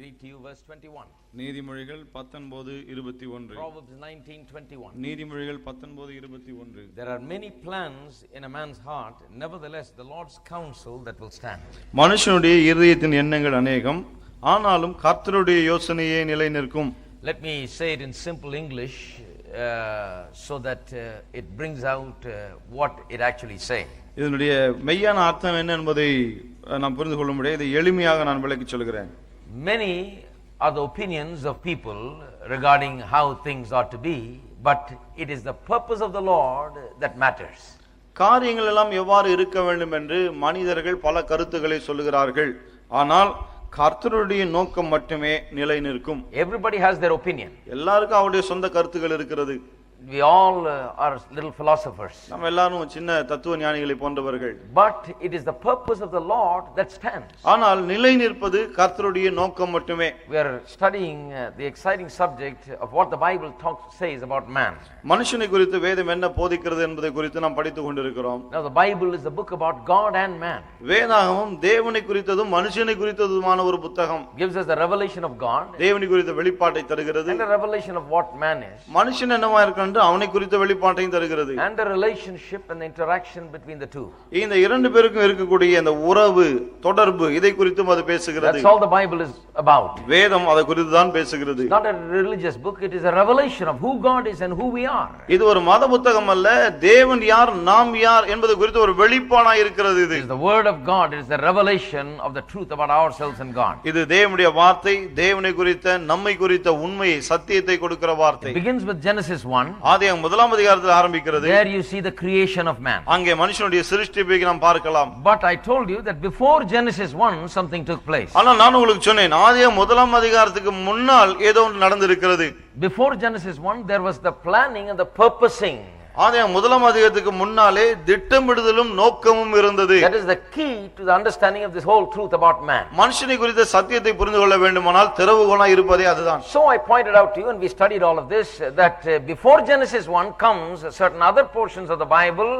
Read to you verse 21. நீதிமொழிகள் 19:21. Proverbs 19:21. நீதிமொழிகள் 19:21. There are many plans in a man's heart, nevertheless the Lord's counsel that will stand. மனுஷனுடைய இருதயத்தின் எண்ணங்கள் அநேகம், ஆனாலும் கர்த்தருடைய யோசனையே நிலை நிற்கும். Let me say it in simple English so that it brings out what it actually says. இதனுடைய மெய்யான அர்த்தம் என்ன என்பதை நாம் புரிந்து கொள்ள முடியாது. இதை எளிமையாக நான் விளக்கிச் சொல்கிறேன். Many are the opinions of people regarding how things ought to be, but it is the purpose of the Lord that matters. காரியங்கள் எல்லாம் எவ்வாறு இருக்க வேண்டும் என்று மனிதர்கள் பல கருத்துக்களை சொல்லுகிறார்கள், ஆனால் கர்த்தருடைய நோக்கம் மட்டுமே நிலை நிற்கும். Everybody has their opinion. எல்லாருக்கும் அவருடைய சொந்த கருத்துக்கள் இருக்கிறது. We all are little philosophers. நம்ம எல்லாரும் சின்ன தத்துவ ஞானிகளை போன்றவர்கள். But it is the purpose of the Lord that stands. ஆனால் நிலை நிற்பது கர்த்தருடைய நோக்கம் மட்டுமே. We are studying the exciting subject of what the Bible says about man. மனுஷனை குறித்து வேதம் என்ன போதிக்கிறது என்பதை குறித்து நாம் படித்துக் கொண்டிருக்கிறோம். Now the Bible is a book about God and man. வேதாகமம் தேவனை குறித்ததும் மனுஷனை குறித்ததுமான ஒரு புத்தகம். Gives us the revelation of God. தேவனை குறித்த வெளிப்பாட்டை தருகிறது. And the revelation of what man is. மனுஷன் என்னவா இருக்கான் அவனை குறித்த வெளிப்பாட்டையும் தருகிறது. And the relationship and the interaction between the two. இந்த இரண்டு பேருக்கும் இருக்கக்கூடிய அந்த உறவு தொடர்பு இதை குறித்தும் அது பேசுகிறது. That's all the Bible is about. வேதம் அதை குறித்து தான் பேசுகிறது. It's not a religious book, it is a revelation of who God is and who we are. இது ஒரு மத புத்தகம் அல்ல, தேவன் யார் நாம் யார் என்பது குறித்து ஒரு வெளிப்பாடாய் இருக்கிறது. இது It is the word of God, it is the revelation of the truth about ourselves and God. இது தேவனுடைய வார்த்தை, தேவனை குறித்த நம்மை குறித்த உண்மையை சத்தியத்தை கொடுக்கிற வார்த்தை. It begins with Genesis 1. ஆதியாகமம் முதலாம் அதிகாரத்தில் ஆரம்பிக்கிறது. There you see the creation of man. அங்கே மனுஷனுடைய சிருஷ்டிப்பை நாம் பார்க்கலாம். But I told you that before Genesis 1 something took place. ஆனால் நான் உங்களுக்கு சொன்னேன், ஆதியாகமம் முதலாம் அதிகாரத்துக்கு முன்னால் ஏதோ ஒன்று நடந்திருக்கிறது. Before Genesis 1 there was the planning and the purposing. ஆதியாகமம் முதலாம் அதிகாரத்துக்கு முன்னாலே திட்டமிடுதலும் நோக்கமும் இருந்தது. That is the key to the understanding of this whole truth about man. மனுஷனை குறித்த சத்தியத்தை புரிந்து கொள்ள வேண்டுமானால் திறவுகோலாய் இருப்பதே அதுதான். So I pointed out to you and we studied all of this that before Genesis 1 comes certain other portions of the Bible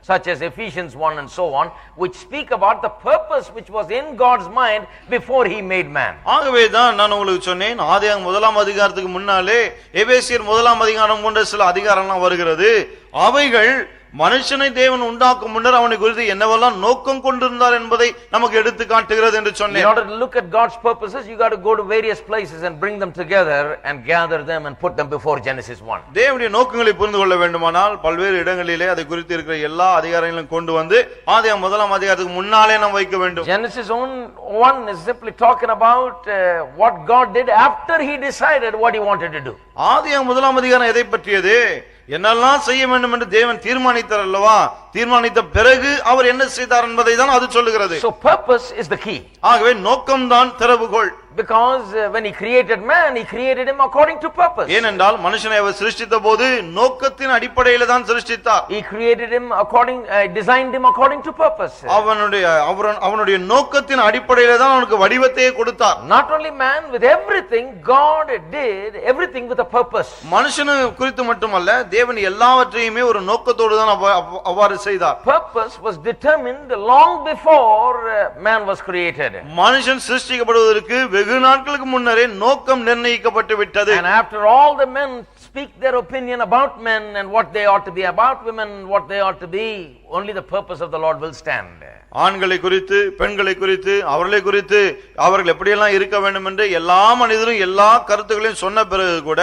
such as Ephesians 1 and so on which speak about the purpose which was in God's mind before he made man. ஆகவே தான் நான் உங்களுக்கு சொன்னேன், ஆதியாகமம் முதலாம் அதிகாரத்துக்கு முன்னாலே எபேசியர் முதலாம் அதிகாரம் போன்ற சில அதிகாரம்லாம் வருகிறது. அவைகள் மனுஷனை தேவன் உண்டாக்கும் முன்னர் அவனை குறித்து என்னவெல்லாம் நோக்கம் கொண்டிருந்தார் என்பதை நமக்கு எடுத்து காட்டுகிறது என்று சொன்னேன். In order to look at God's purposes you got to go to various places and bring them together and gather them and put them before Genesis 1. தேவனுடைய நோக்கங்களை புரிந்து கொள்ள வேண்டுமானால் பல்வேறு இடங்களிலே அதை குறித்து இருக்கிற எல்லா அதிகாரங்களையும் கொண்டு வந்து ஆதியாகமம் முதலாம் அதிகாரத்துக்கு முன்னாலே நாம் வைக்க வேண்டும். Genesis 1 is simply talking about what God did after he decided what he wanted to do. ஆதியாகமம் முதலாம் அதிகாரம் எதை பற்றியது? என்னெல்லாம் செய்ய வேண்டும் என்று தேவன் தீர்மானித்தார் அல்லவா? தீர்மானித்த பிறகு அவர் என்ன செய்தார் என்பதை தான் அது சொல்லுகிறது. So purpose is the key. ஆகவே நோக்கம்தான் திறவுகோல். Because when he created man he created him according to purpose. ஏனென்றால் மனுஷனை அவர் சிருஷ்டித்த போது நோக்கத்தின் அடிப்படையில் தான் சிருஷ்டித்தார். He created him designed him according to purpose. அவனுடைய நோக்கத்தின் அடிப்படையில் தான் அவனுக்கு வடிவத்தையே கொடுத்தார். Not only man, with everything God did everything with a purpose. மனுஷனை குறித்து மட்டுமல்ல, தேவன் எல்லாவற்றையுமே ஒரு நோக்கத்தோடு தான் அவ்வாறு செய்தார். Purpose was determined long before man was created. மனுஷன் சிருஷ்டிக்கப்படுவதற்கு வெகு நாட்களுக்கு முன்னரே நோக்கம் நிர்ணயிக்கப்பட்டு விட்டது. And after all the men speak their opinion about men and what they ought to be, about women what they ought to be, only the purpose of the Lord will stand. ஆண்களை குறித்து பெண்களை குறித்து அவர்களை குறித்து அவர்கள் எப்படியெல்லாம் இருக்க வேண்டும் என்று எல்லா மனிதரும் எல்லா கருத்துக்களையும் சொன்ன பிறகு கூட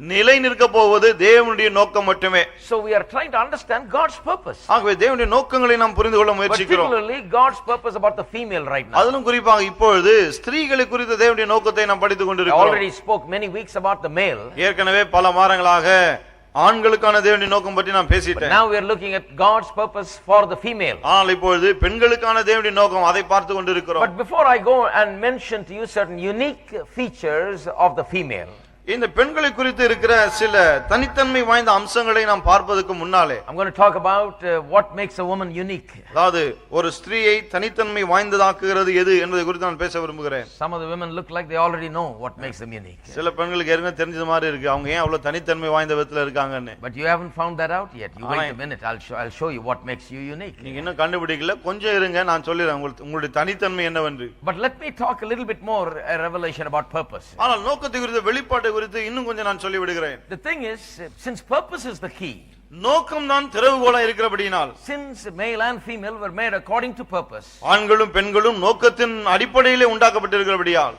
நிலை நிற்க போவது தேவனுடைய நோக்கம் மட்டுமே. So we are trying to understand God's purpose. ஆகவே தேவனுடைய நோக்கங்களை நாம் புரிந்து கொள்ள முயற்சிக்கிறோம். Particularly God's purpose about the female right now. அதிலும் குறிப்பாக இப்பொழுது ஸ்திரீகளை குறித்த தேவனுடைய நோக்கத்தை நாம் படித்துக் கொண்டிருக்கிறோம். I already spoke many weeks about the male. ஏற்கனவே பல வாரங்களாக ஆண்களுக்கான தேவனுடைய நோக்கம் பற்றி நான் பேசிட்டேன். Now we are looking at God's purpose for the female. ஆனால் இப்பொழுது பெண்களுக்கான தேவனுடைய நோக்கம் அதை பார்த்து கொண்டிருக்கிறோம். But before I go and mention to you certain unique features of the female, இந்த பெண்களை குறித்து இருக்கிற சில தனித்தன்மை வாய்ந்த அம்சங்களை நாம் பார்ப்பதற்கு முன்னாலே I'm going to talk about what makes a woman unique. அதாவது ஒரு ஸ்திரீயை தனித்தன்மை வாய்ந்ததாக்குகிறது எது என்பதை குறித்து நான் பேச விரும்புகிறேன். Some of the women look like they already know what makes them unique. சில பெண்களுக்கு ஏற்கனவே தெரிஞ்ச மாதிரி இருக்கு அவங்க ஏன் அவ்வளவு தனித்தன்மை வாய்ந்த விதத்துல இருக்காங்கன்னு. But you haven't found that out yet. You wait a minute. I'll show you what makes you unique. நீங்க இன்னும் கண்டுபிடிக்கல, கொஞ்சம் இருங்க, நான் சொல்லிறேன் உங்களுடைய தனித்தன்மை என்னவென்று. But let me talk a little bit more revelation about purpose. ஆனால் நோக்கத்தை குறித்து வெளிப்பாட்டை குறித்து இன்னும் கொஞ்சம் நான் சொல்லி விடுகிறேன். The thing is, since purpose is the key, நோக்கம் தான் திறவுகோலா இருக்கிறபடியினால், since male and female were made according to purpose, ஆண்களும் பெண்களும் நோக்கத்தின் அடிப்படையிலே உண்டாக்கப்பட்டிருக்கிறபடியால்,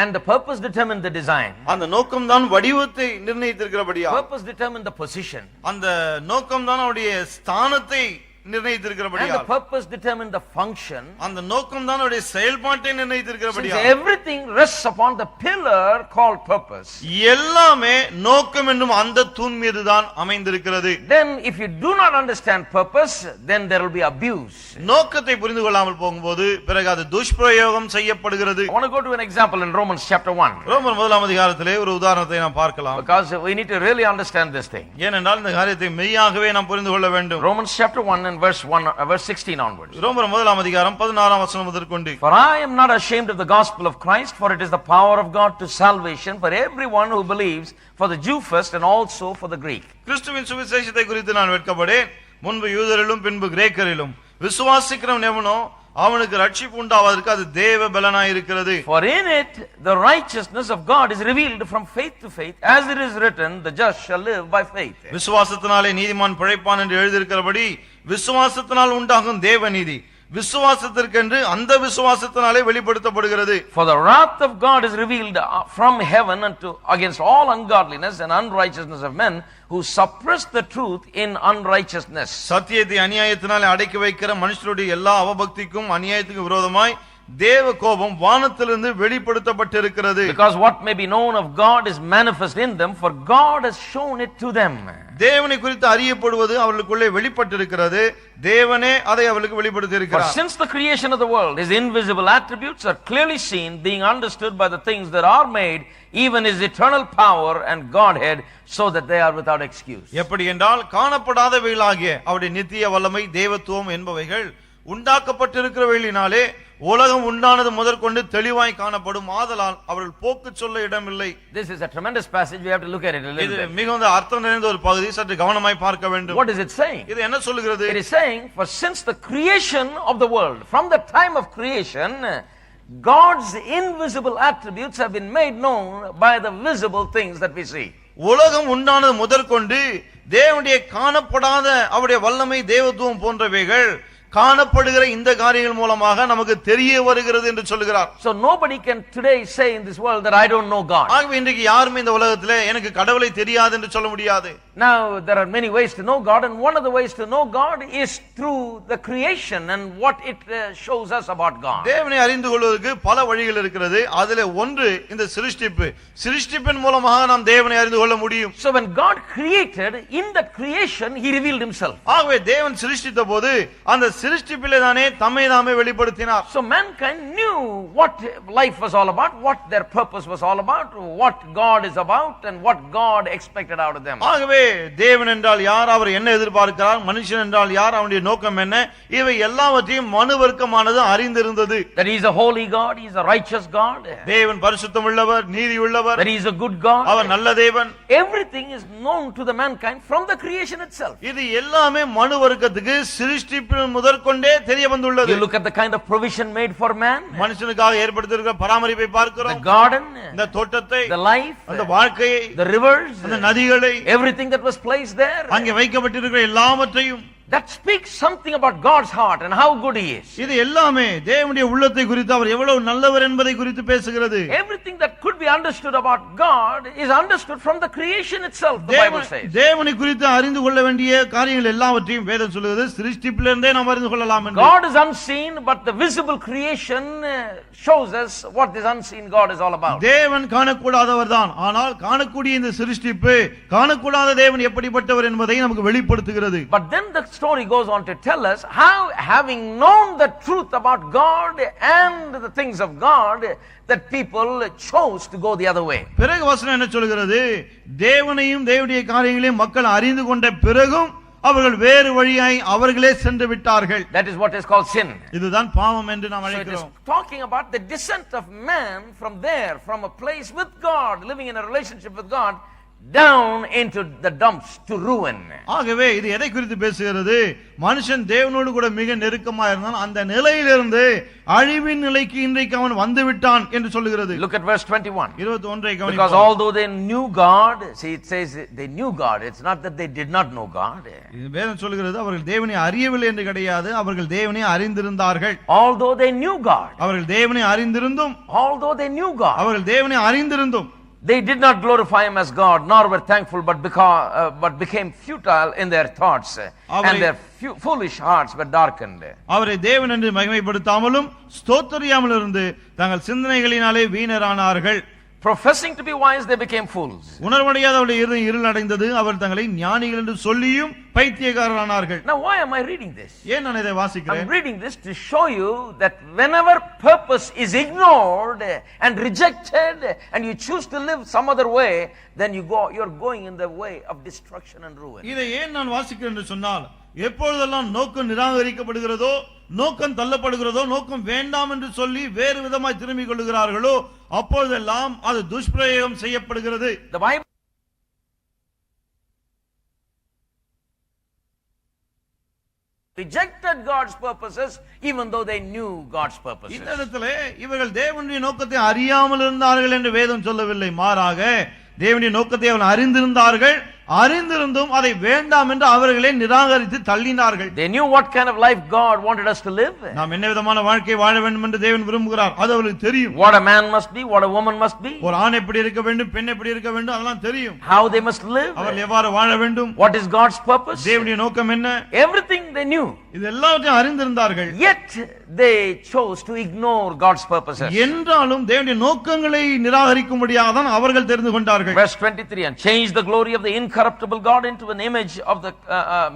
and the purpose determined the design, அந்த நோக்கம் தான் வடிவத்தை நிர்ணயித்திருக்கிறபடியால், purpose determined the position, அந்த நோக்கம் தான் அவருடைய ஸ்தானத்தை and நிர்ணயித்திருக்கிறபடியால், the purpose determined the function. அந்த நோக்கம் தான் அவருடைய செயல்பாட்டை Since நிர்ணயித்திருக்கிறபடியால், everything rests upon the pillar called purpose, எல்லாமே நோக்கம் என்னும் அந்த தூண் மீது தான் அமைந்திருக்கிறது. then if you do not understand purpose, then there will be abuse. நோக்கத்தை புரிந்து கொள்ளாமல் போகும்போது பிறகு அது துஷ்பிரயோகம் செய்யப்படுகிறது. I want to go to an example in Romans chapter 1, ரோமர் 1 அதிகாரத்திலே ஒரு உதாரணத்தை நாம் பார்க்கலாம். because we need to really understand this thing. ஏனென்றால் இந்த காரியத்தை மெய்யாகவே நாம் புரிந்து கொள்ள வேண்டும். Romans chapter 1 and verse 16 onwards. ரோமர் 1 அதிகாரம் 16 வசனம் முதற்கொண்டு, For I am not ashamed of the gospel of Christ, for it is the power of God to salvation for everyone who believes, for the Jew first and also for the Greek. கிறிஸ்துவின் சுவிசேஷத்தை குறித்து நான் வெட்கப்படேன், முன்பு யூதரிலும் பின்பு கிரேக்கரிலும் விசுவாசிக்கிறவன் எவனோ அவனுக்கு ரட்சிப்பு உண்டாவதற்கு அது தேவ பலனாய் இருக்கிறது. For in it the righteousness of God is revealed from faith to faith, as it is written, the just shall live by faith. விசுவாசத்தினாலே நீதிமான் பிழைப்பான் என்று எழுதியிருக்கிறபடி விசுவாசத்தினால் உண்டாகும் தேவ நீதி விசுவாசத்திற்கென்று அந்த விசுவாசத்தினாலே வெளிப்படுத்தப்படுகிறது. For the wrath of God is revealed from heaven against all ungodliness and unrighteousness of men who suppress the truth in unrighteousness. சத்தியத்தை அநியாயத்தினாலே அடக்கி வைக்கிற மனுஷருடைய எல்லா அவபக்திக்கும் அநியாயத்துக்கும் விரோதமாய் தேவ கோபம் வானத்திலிருந்து வெளிப்படுத்தப்பட்டிருக்கிறது. Because what may be known of God is manifest in them, for God has shown it to them. தேவனை குறித்து அறியப்படுவது அவர்களுக்குள்ளே வெளிப்பட்டிருக்கிறது, தேவனே அதை அவர்களுக்கு வெளிப்படுத்தி For இருக்கிறார். since the creation of the world, his invisible attributes are clearly seen, being understood by the things that are made, even his eternal power and Godhead, so that they are without excuse. எப்படி என்றால் காணப்படாதவைகளாகிய அவருடைய நித்திய வல்லமை தேவத்துவம் என்பவைகள் உண்டாக்கப்பட்டிருக்கிறவைகளினாலே உலகம் உண்டானது முதற்கொண்டு தெளிவாய் காணப்படும், ஆதலால் அவர்கள் போக்கு சொல்ல இடமில்லை. This is a tremendous passage. We have to look at it a little இது bit. மிகுந்த அர்த்தம் நிறைந்த ஒரு பகுதி, சற்று கவனமாய் பார்க்க வேண்டும். What is it saying? இது என்ன சொல்லுகிறது? It is saying, for since the creation of the world, from the time of creation, God's invisible attributes have been made known by the visible things that we see. உலகம் உண்டானது முதற்கொண்டு தேவனுடைய காணப்படாத அவருடைய வல்லமை தேவத்துவம் போன்றவைகள் காணப்படுகிற இந்த காரியங்கள் மூலமாக நமக்கு தெரிய வருகிறது என்று சொல்கிறார். So nobody can today say in this world that I don't know God. ஆகவே இன்றைக்கு யாருமே இந்த உலகத்திலே எனக்கு கடவுளை தெரியாது என்று சொல்ல முடியாது. Now there are many ways to know God, and one of the ways to know God is through the creation and what it shows us about God. தேவனை அறிந்து கொள்வதற்கு பல வழிகள் இருக்கிறது. அதிலே ஒன்று இந்த சிருஷ்டிப்பின் மூலமாக நாம் தேவனை அறிந்து கொள்ள முடியும். So when God created, in that creation he revealed himself. ஆகவே தேவன் சிருஷ்டித்த போது அந்த சிருஷ்டிப்பிலே தானே தம்மை தாமே வெளிப்படுத்தினார். So mankind knew what life was all about, what their purpose was all about, what God is about, and what God expected out of them. ஆகவே தேவன் என்றால் யார், அவர் என்ன எதிர்பார்க்கிறார், மனுஷன் என்றால் யார், அவனுடைய நோக்கம் என்ன, இவை எல்லாவற்றையும் மனுவர்க்கமானது அறிந்திருந்தது. That he is a holy God, he is a righteous God. தேவன் பரிசுத்தம் உள்ளவர், நீதி உள்ளவர், That he is a good God. அவர் நல்ல தேவன். Everything is known to the mankind from the creation itself. இது எல்லாமே மனுவர்க்கத்துக்கு சிருஷ்டிப்பின் முதற்கொண்டே தெரிய வந்துள்ளது. You look at the kind of provision made for man, மனுஷனுக்காக ஏற்படுத்தியிருக்கிற பராமரிப்பை the பார்க்கிறோம். garden, இந்த தோட்டத்தை, the life, அந்த வாழ்க்கையை, the rivers, அந்த நதிகளை, everything that was placed there. அங்கே வைக்கப்பட்டிருக்கிற எல்லாவற்றையும், That speaks something about God's heart and how good he is. இது எல்லாமே தேவனுடைய உள்ளத்தை குறித்து அவர் எவ்வளவு நல்லவர் என்பதை குறித்து பேசுகிறது. Everything that could be understood about God is understood from the creation itself, the Bible says. தேவனை குறித்து அறிந்து கொள்ள வேண்டிய காரியங்கள் எல்லாவற்றையும் வேதம் சொல்லுகிறது, சிருஷ்டிப்பிலிருந்தே நாம் அறிந்து கொள்ளலாம் என்று. God is unseen, but the visible creation shows us what this unseen God is all about. தேவன் காணக்கூடாதவர்தான், ஆனால் காணக்கூடிய இந்த சிருஷ்டிப்பு காணக்கூடாத தேவன் எப்படிப்பட்டவர் என்பதை நமக்கு வெளிப்படுத்துகிறது. But then the story goes on to tell us how, having known the truth about God and the things of God, that people chose to go the other way. பிறகு வசனம் என்ன சொல்கிறது? தேவனையும் தேவனுடைய காரியங்களையும் மக்கள் அறிந்து கொண்ட பிறகும் அவர்கள் வேறு வழியாய் அவர்களே சென்று விட்டார்கள். That is what is called sin. இதுதான் பாவம் என்று நாம் So it is அழைக்கிறோம். talking about the descent of man from there, from a place with God, living in a relationship with God, down into the dumps to ruin. ஆகவே இது எதை குறித்து பேசுகிறது? மனுஷன் தேவனோடு கூட மிக நெருக்கமாக இருந்தான், அந்த நிலையிலிருந்து அழிவின் நிலைக்கு இன்றைக்கு அவன் வந்து விட்டான் என்று சொல்லுகிறது. Look at verse 21. 21 ஐ கவனிப்போம். Because although they knew God, see it says they knew God, it's not that they did not know God. இது வேதம் சொல்லுகிறது அவர்கள் தேவனை அறியவில்லை என்று கிடையாது, அவர்கள் தேவனை அறிந்திருந்தார்கள். Although they knew God, அவர்கள் தேவனை அறிந்திருந்தும், although they knew God, அவர்கள் தேவனை அறிந்திருந்தும் they did not glorify him as God, nor were thankful, but became futile in their thoughts, and their foolish hearts were darkened. அவரை தேவன் என்று மகிமைப்படுத்தாமலும் ஸ்தோத்திரியாமலும் இருந்து தங்கள் சிந்தனைகளினாலே வீணரானார்கள். Professing to be wise, they became fools. உணர்வடையாத அவருடைய இருதயம் இருள் அடைந்தது, அவர் தங்களை ஞானிகள் என்று சொல்லியும் பைத்தியக்காரரானார்கள். Now why am I reading this? ஏன் நான் இதை வாசிக்கிறேன்? I'm reading this to show you that whenever purpose is ignored and rejected and you choose to live some other way, then you're going in the way of destruction and ruin. இதை ஏன் நான் வாசிக்கிறேன் என்று சொன்னால், எப்பொழுதெல்லாம் நோக்கம் நிராகரிக்கப்படுகிறதோ, நோக்கம் தள்ளப்படுகிறதோ, நோக்கம் வேண்டாம் என்று சொல்லி வேறு விதமாய் திரும்பிக் கொள்கிறார்களோ, அப்பொழுதெல்லாம் அது துஷ்பிரயோகம் செய்யப்படுகிறது. The Bible rejected God's purposes even though they knew God's purposes. இந்த இடத்திலே இவர்கள் தேவனுடைய நோக்கத்தை அறியாமல் இருந்தார்கள் என்று வேதம் சொல்லவில்லை, மாறாக தேவனுடைய நோக்கத்தை அவர்கள் அறிந்திருந்தார்கள், அறிந்திருந்தும் அதை வேண்டாம் என்று அவர்களே நிராகரித்து தள்ளினார்கள். They knew what kind of life God wanted us to live. நாம் என்ன விதமான வாழ்க்கை வாழ வேண்டும் என்று தேவன் விரும்புகிறார், அது அவர்களுக்கு தெரியும். What a man must be, what a woman must be. ஒரு ஆண் எப்படி இருக்க வேண்டும், பெண் எப்படி இருக்க வேண்டும், அதெல்லாம் தெரியும். How they must live. அவர்கள் எவ்வாறு வாழ வேண்டும், What is God's purpose. தேவனுடைய நோக்கம் என்ன, Everything they knew. இது எல்லாவற்றையும் அறிந்திருந்தார்கள். Yet they chose to ignore God's purposes. என்றாலும் தேவனுடைய நோக்கங்களை நிராகரிக்கும்படியாக தான் அவர்கள் தெரிந்து கொண்டார்கள். Verse 23, and change the glory of the incorruptible God into an image of the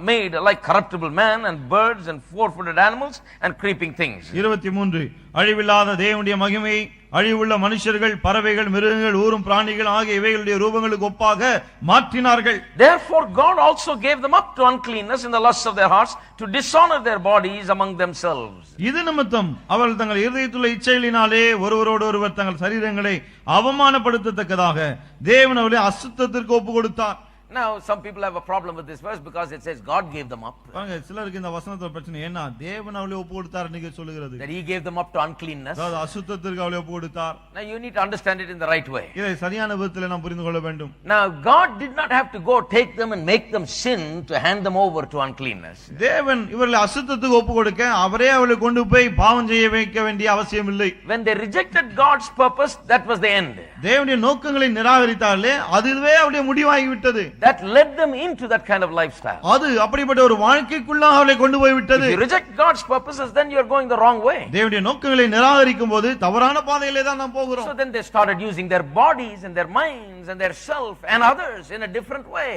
made like corruptible man and birds and four-footed animals and creeping things. 23 அழிவில்லாத தேவனுடைய மகிமையை அழிவுள்ள மனுஷர்கள், பறவைகள், மிருகங்கள், ஊரும் பிராணிகள் ஆகிய இவைகளுடைய ரூபங்களுக்கு ஒப்பாக மாற்றினார்கள். Therefore God also gave them up to uncleanness in the lusts of their hearts to dishonor their bodies among themselves. இது நிமித்தம் அவர்கள் தங்கள் இருதயத்துள்ள இச்சைகளினாலே ஒருவரோடு ஒருவர் தங்கள் சரீரங்களை அவமானப்படுத்தத்தக்கதாக தேவன் அவர்களை அசுத்தத்திற்கு ஒப்பு கொடுத்தார். Now some people have a problem with this verse because it says God gave them up. பாருங்க, சிலருக்கு இந்த வசனத்தோட பிரச்சனை என்ன, தேவன் அவளை ஒப்பு கொடுத்தார் என்று சொல்லுகிறது. That he gave them up to uncleanness. அதாவது அசுத்தத்திற்கு அவளை ஒப்பு கொடுத்தார். Now you need to understand it in the right way. இதை சரியான விதத்தில் நாம் புரிந்து கொள்ள வேண்டும். Now God did not have to go take them and make them sin to hand them over to uncleanness. தேவன் இவர்களை அசுத்தத்துக்கு ஒப்பு கொடுக்க அவரே அவளை கொண்டு போய் பாவம் செய்ய வைக்க வேண்டிய அவசியம் இல்லை. When they rejected God's purpose, that was the end. தேவனுடைய நோக்கங்களை நிராகரித்தாலே அதுவே அவருடைய முடிவாகி விட்டது. That led them into that kind of lifestyle. அது அப்படிப்பட்ட ஒரு வாழ்க்கைக்குள்ளாக அவளை கொண்டு போய் விட்டது. If you reject God's purposes, then you are going the wrong way. தேவனுடைய நோக்கங்களை நிராகரிக்கும் போது தவறான பாதையிலே தான் நாம் போகிறோம். So then they started using their bodies and their minds and their self and others in a different way,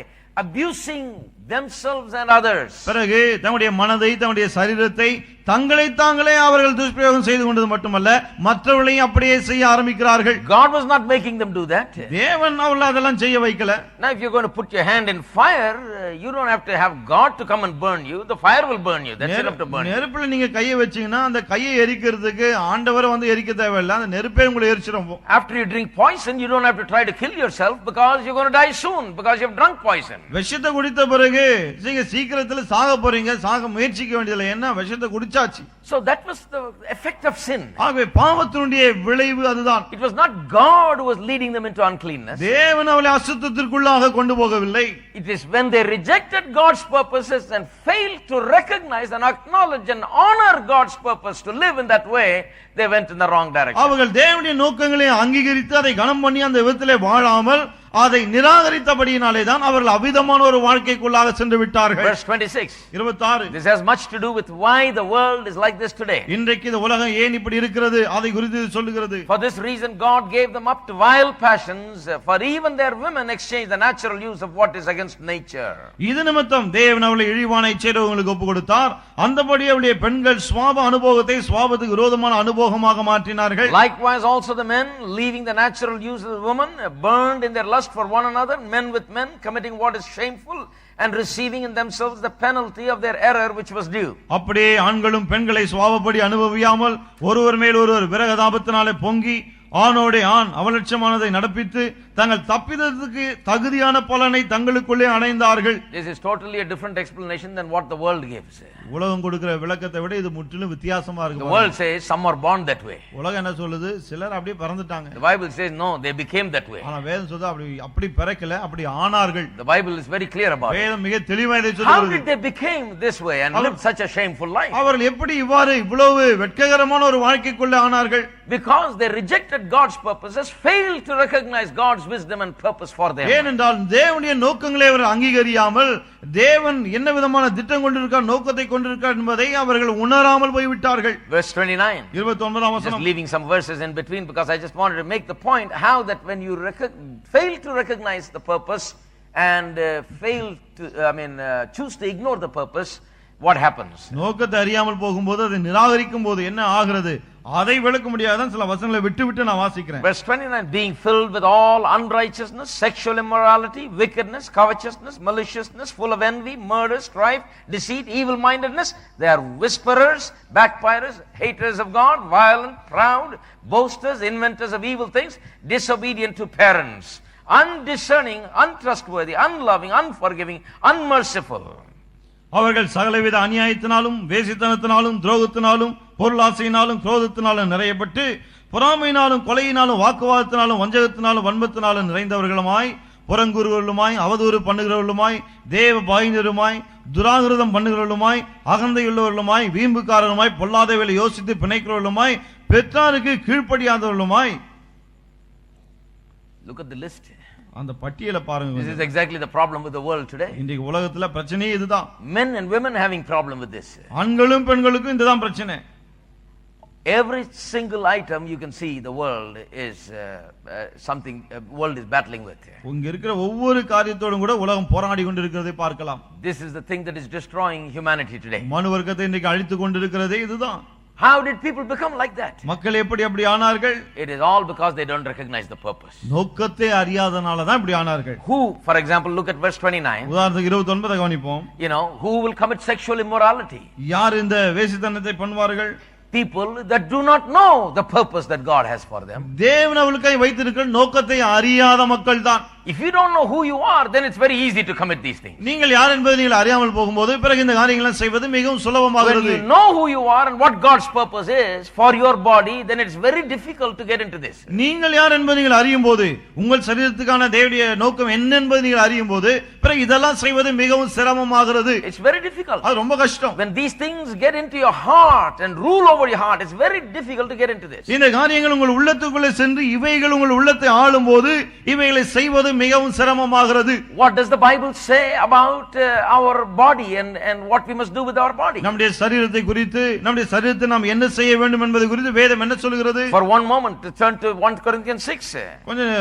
abusing themselves and others. பிறகு தங்களுடைய மனதை, தங்களுடைய சரீரத்தை தங்களை தாங்களே அவர்கள் துஷ்பிரயோகம் செய்து கொண்டது மட்டுமல்ல, மற்றவர்களையும் அப்படியே செய்ய ஆரம்பிக்கிறார்கள். God was not making them do that. தேவன் அவளை அதெல்லாம் செய்ய வைக்கல. Now if you're going to put your hand in fire, you don't have to have God to come and burn you. The fire will burn you. That's enough to burn you. நெருப்புல நீங்க கையை வச்சீங்கன்னா அந்த கையை எரிக்கிறதுக்கு ஆண்டவரை வந்து எரிக்க தேவையில்லை, அந்த நெருப்பே உங்களை எரிச்சிரும். After you drink poison, you don't have to try to kill yourself because you're going to die soon because you have drunk poison. விஷத்தை குடித்த பிறகு நீங்க சீக்கிரத்துல சாக போறீங்க, சாக முயற்சிக்க வேண்டியதில்லை, என்ன விஷத்தை குடிச்சாச்சு. So that was the effect of sin. ஆகவே பாவத்தினுடைய விளைவு அதுதான். It was not God who was leading them into uncleanness. தேவன் அவளை அசுத்தத்திற்குள்ளாக கொண்டு போகவில்லை. It is when they rejected God's purposes and failed to recognize and acknowledge and honor God's purpose to live in that way, they went in the wrong direction. அவர்கள் தேவனுடைய நோக்கங்களை அங்கீகரித்து அதை கனம் பண்ணி அந்த விதத்திலே வாழாமல் அதை நிராகரித்தபடியினாலே தான் அவர்கள் அவிதமான ஒரு வாழ்க்கைக்குள்ளாக சென்று விட்டார்கள். Verse 26. 26. This has much to do with why the world is like this today. இன்றைக்கு இந்த உலகம் ஏன் இப்படி இருக்கிறது அதை குறித்து சொல்லுகிறது. For this reason God gave them up to vile passions, for even their women exchanged the natural use of what is against nature. இது நிமித்தம் தேவன் அவளை இழிவான இச்சைகளுக்கு ஒப்புக் கொடுத்தார். அந்தபடி அவளுடைய பெண்கள் சுவாப அனுபவத்தை சுவாபத்துக்கு விரோதமான அனுபவமாக மாற்றினார்கள். Likewise also the men, leaving the natural use of the woman, burned in their lust for one another, men with men, committing what is shameful, and receiving in themselves the penalty of their error which was due. அப்படியே ஆண்களும் பெண்களை சுவாபப்படி அனுபவியாமல் ஒருவர் மேல் ஒருவர் விரகதாபத்தினாலே பொங்கி ஆணோடே ஆண் அவலட்சமானதை நடப்பித்து தங்கள் தப்பிதத்துக்கு தகுதியான பலனை தங்களுக்குள்ளே அடைந்தார்கள். This is totally a different explanation than what the world gives. உலகம் கொடுக்கிற விளக்கத்தை விட இது முற்றிலும் வித்தியாசமா இருக்கு. The world says some are born that way. உலகம் என்ன சொல்லுது? சிலர் அப்படியே பிறந்துட்டாங்க. The Bible says no, they became that way. ஆனா வேதம் சொல்லுது அப்படி பிறக்கல, அப்படி ஆனார்கள். The Bible is very clear about it. வேதம் மிக தெளிவாக இதை சொல்லுகிறது. How did they became this way and live such a shameful life? அவர்கள் எப்படி இவ்வாறு இவ்வளவு வெட்ககரமான ஒரு வாழ்க்கைக்குள்ளே ஆனார்கள்? Because they rejected God's purposes, failed to recognize God's wisdom and purpose for them. ஏனென்றால் தேவனுடைய நோக்கங்களை அவர் அங்கீகரியாமல் தேவன் என்ன விதமான திட்டம் கொண்டிருக்கார், நோக்கத்தை கொண்டிருக்கார் என்பதை அவர்கள் உணராமல் போய்விட்டார்கள். Verse 29. 29ஆம் வசனம். Just leaving some verses in between because I just wanted to make the point how that when you fail to recognize the purpose and choose to ignore the purpose, what happens? நோக்கத்தை அறியாமல் போகும்போது அதை நிராகரிக்கும் போது என்ன ஆகிறது அதை விளக்க முடியாதான் சில வசனங்களை விட்டு நான் வாசிக்கிறேன். Verse 29, being filled with all unrighteousness, sexual immorality, wickedness, covetousness, maliciousness, full of envy, murder, strife, deceit, evil-mindedness, they are whisperers, backbiters, haters of God, violent, proud, boasters, inventors of evil things, disobedient to parents, undiscerning, untrustworthy, unloving, unforgiving, unmerciful. அவர்கள் சகலவித அநியாயத்தினாலும் வேசித்தனத்தினாலும் துரோகத்தினாலும் பொருளாசையினாலும் குரோதத்தினாலும் நிறையப்பட்டு பொறாமையினாலும் கொலையினாலும் வாக்குவாதத்தினாலும் வஞ்சகத்தினாலும் வன்மத்தினாலும் நிறைந்தவர்களுமாய் புறங்கூறுகளுமாய் அவதூறு பண்ணுகிறவர்களுமாய் தேவ பயந்தருமாய் துராகிருதம் பண்ணுகிறவர்களுமாய் அகந்தையுள்ளவர்களுமாய் வீம்புக்காரருமாய் பொல்லாதவைகளை யோசித்து பிணைக்கிறவர்களுமாய் பெற்றாருக்கு கீழ்ப்படியாதவர்களுமாய். Look at the list. அந்த பட்டியலை பாருங்க. This is exactly the problem with the world today. இன்றைக்கு உலகத்துல பிரச்சனையே இதுதான். Men and women having problem with this. ஆண்களும் பெண்களுக்கும் இதுதான் பிரச்சனை. Every single item you can see the world is something world is battling with. இங்க இருக்கிற ஒவ்வொரு காரியத்தோடும் கூட உலகம் போராடி கொண்டிருக்கிறதை பார்க்கலாம். This is the thing that is destroying humanity today. மனு வர்க்கத்தை இன்றைக்கு அழித்து கொண்டிருக்கிறதே இதுதான். How did people become like that? மக்கள் எப்படி அப்படி ஆனார்கள்? It is all because they don't recognize the purpose. நோக்கத்தை அறியாதனால தான் இப்படி ஆனார்கள். Who, for example, look at verse 29. உதாரணத்துக்கு 29 கவனிப்போம். Who will commit sexual immorality? யார் இந்த வேசித்தனத்தை பண்ணுவார்கள்? People that do not know the purpose that God has for them. தேவன் அவர்களுக்காய் வைத்திருக்கிற நோக்கத்தை அறியாத மக்கள் தான். If you don't know who you are, then it's very easy to commit these things. நீங்கள் யார் என்பதை நீங்கள் அறியாமல் போகும்போது பிறகு இந்த காரியங்களை செய்வது மிகவும் சுலபமாகிறது. When you know who you are and what God's purpose is for your body, then it's very difficult to get into this. நீங்கள் யார் என்பதை நீங்கள் அறியும்போது உங்கள் சரீரத்துக்கான தேவனுடைய நோக்கம் என்ன என்பதை நீங்கள் அறியும்போது பிறகு இதெல்லாம் செய்வது மிகவும் சிரமமாகிறது. It's very difficult. அது ரொம்ப கஷ்டம். When these things get into your heart and rule over your heart, it's very difficult to get into this. இந்த காரியங்கள் உங்கள் உள்ளத்துக்குள்ளே சென்று இவைகள் உங்கள் உள்ளத்தை ஆளும்போது இவைகளை செய்வது மிகவும் சிரமமாகிறது. What does the Bible say about our body and what we must do with our body? நம்முடைய சரீரத்தை குறித்து நம்முடைய சரீரத்தை நாம் என்ன செய்ய வேண்டும் என்பது குறித்து வேதம் என்ன சொல்கிறது? For one moment to turn to 1 Corinthians 6. கொஞ்சம்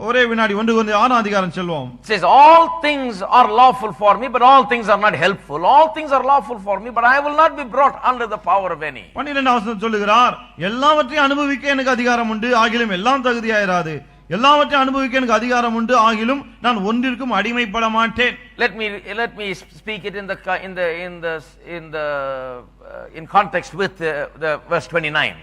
ஒரே வினாடி 1 Corinthians 6 அதிகாரம் செல்வோம். It says all things are lawful for me but all things are not helpful. All things are lawful for me but I will not be brought under the power of any. 12 வசனம் சொல்லுகிறார், எல்லாவற்றையும் அனுபவிக்க எனக்கு அதிகாரம் உண்டு ஆகிலும் எல்லாம் தகுதியாயிராது. எல்லாவற்றையும் அனுபவிக்க எனக்கு அதிகாரம் உண்டு ஆகிலும் நான் ஒன்றிற்கும் அடிமைப்பட மாட்டேன். Let me speak it in context with the verse 29.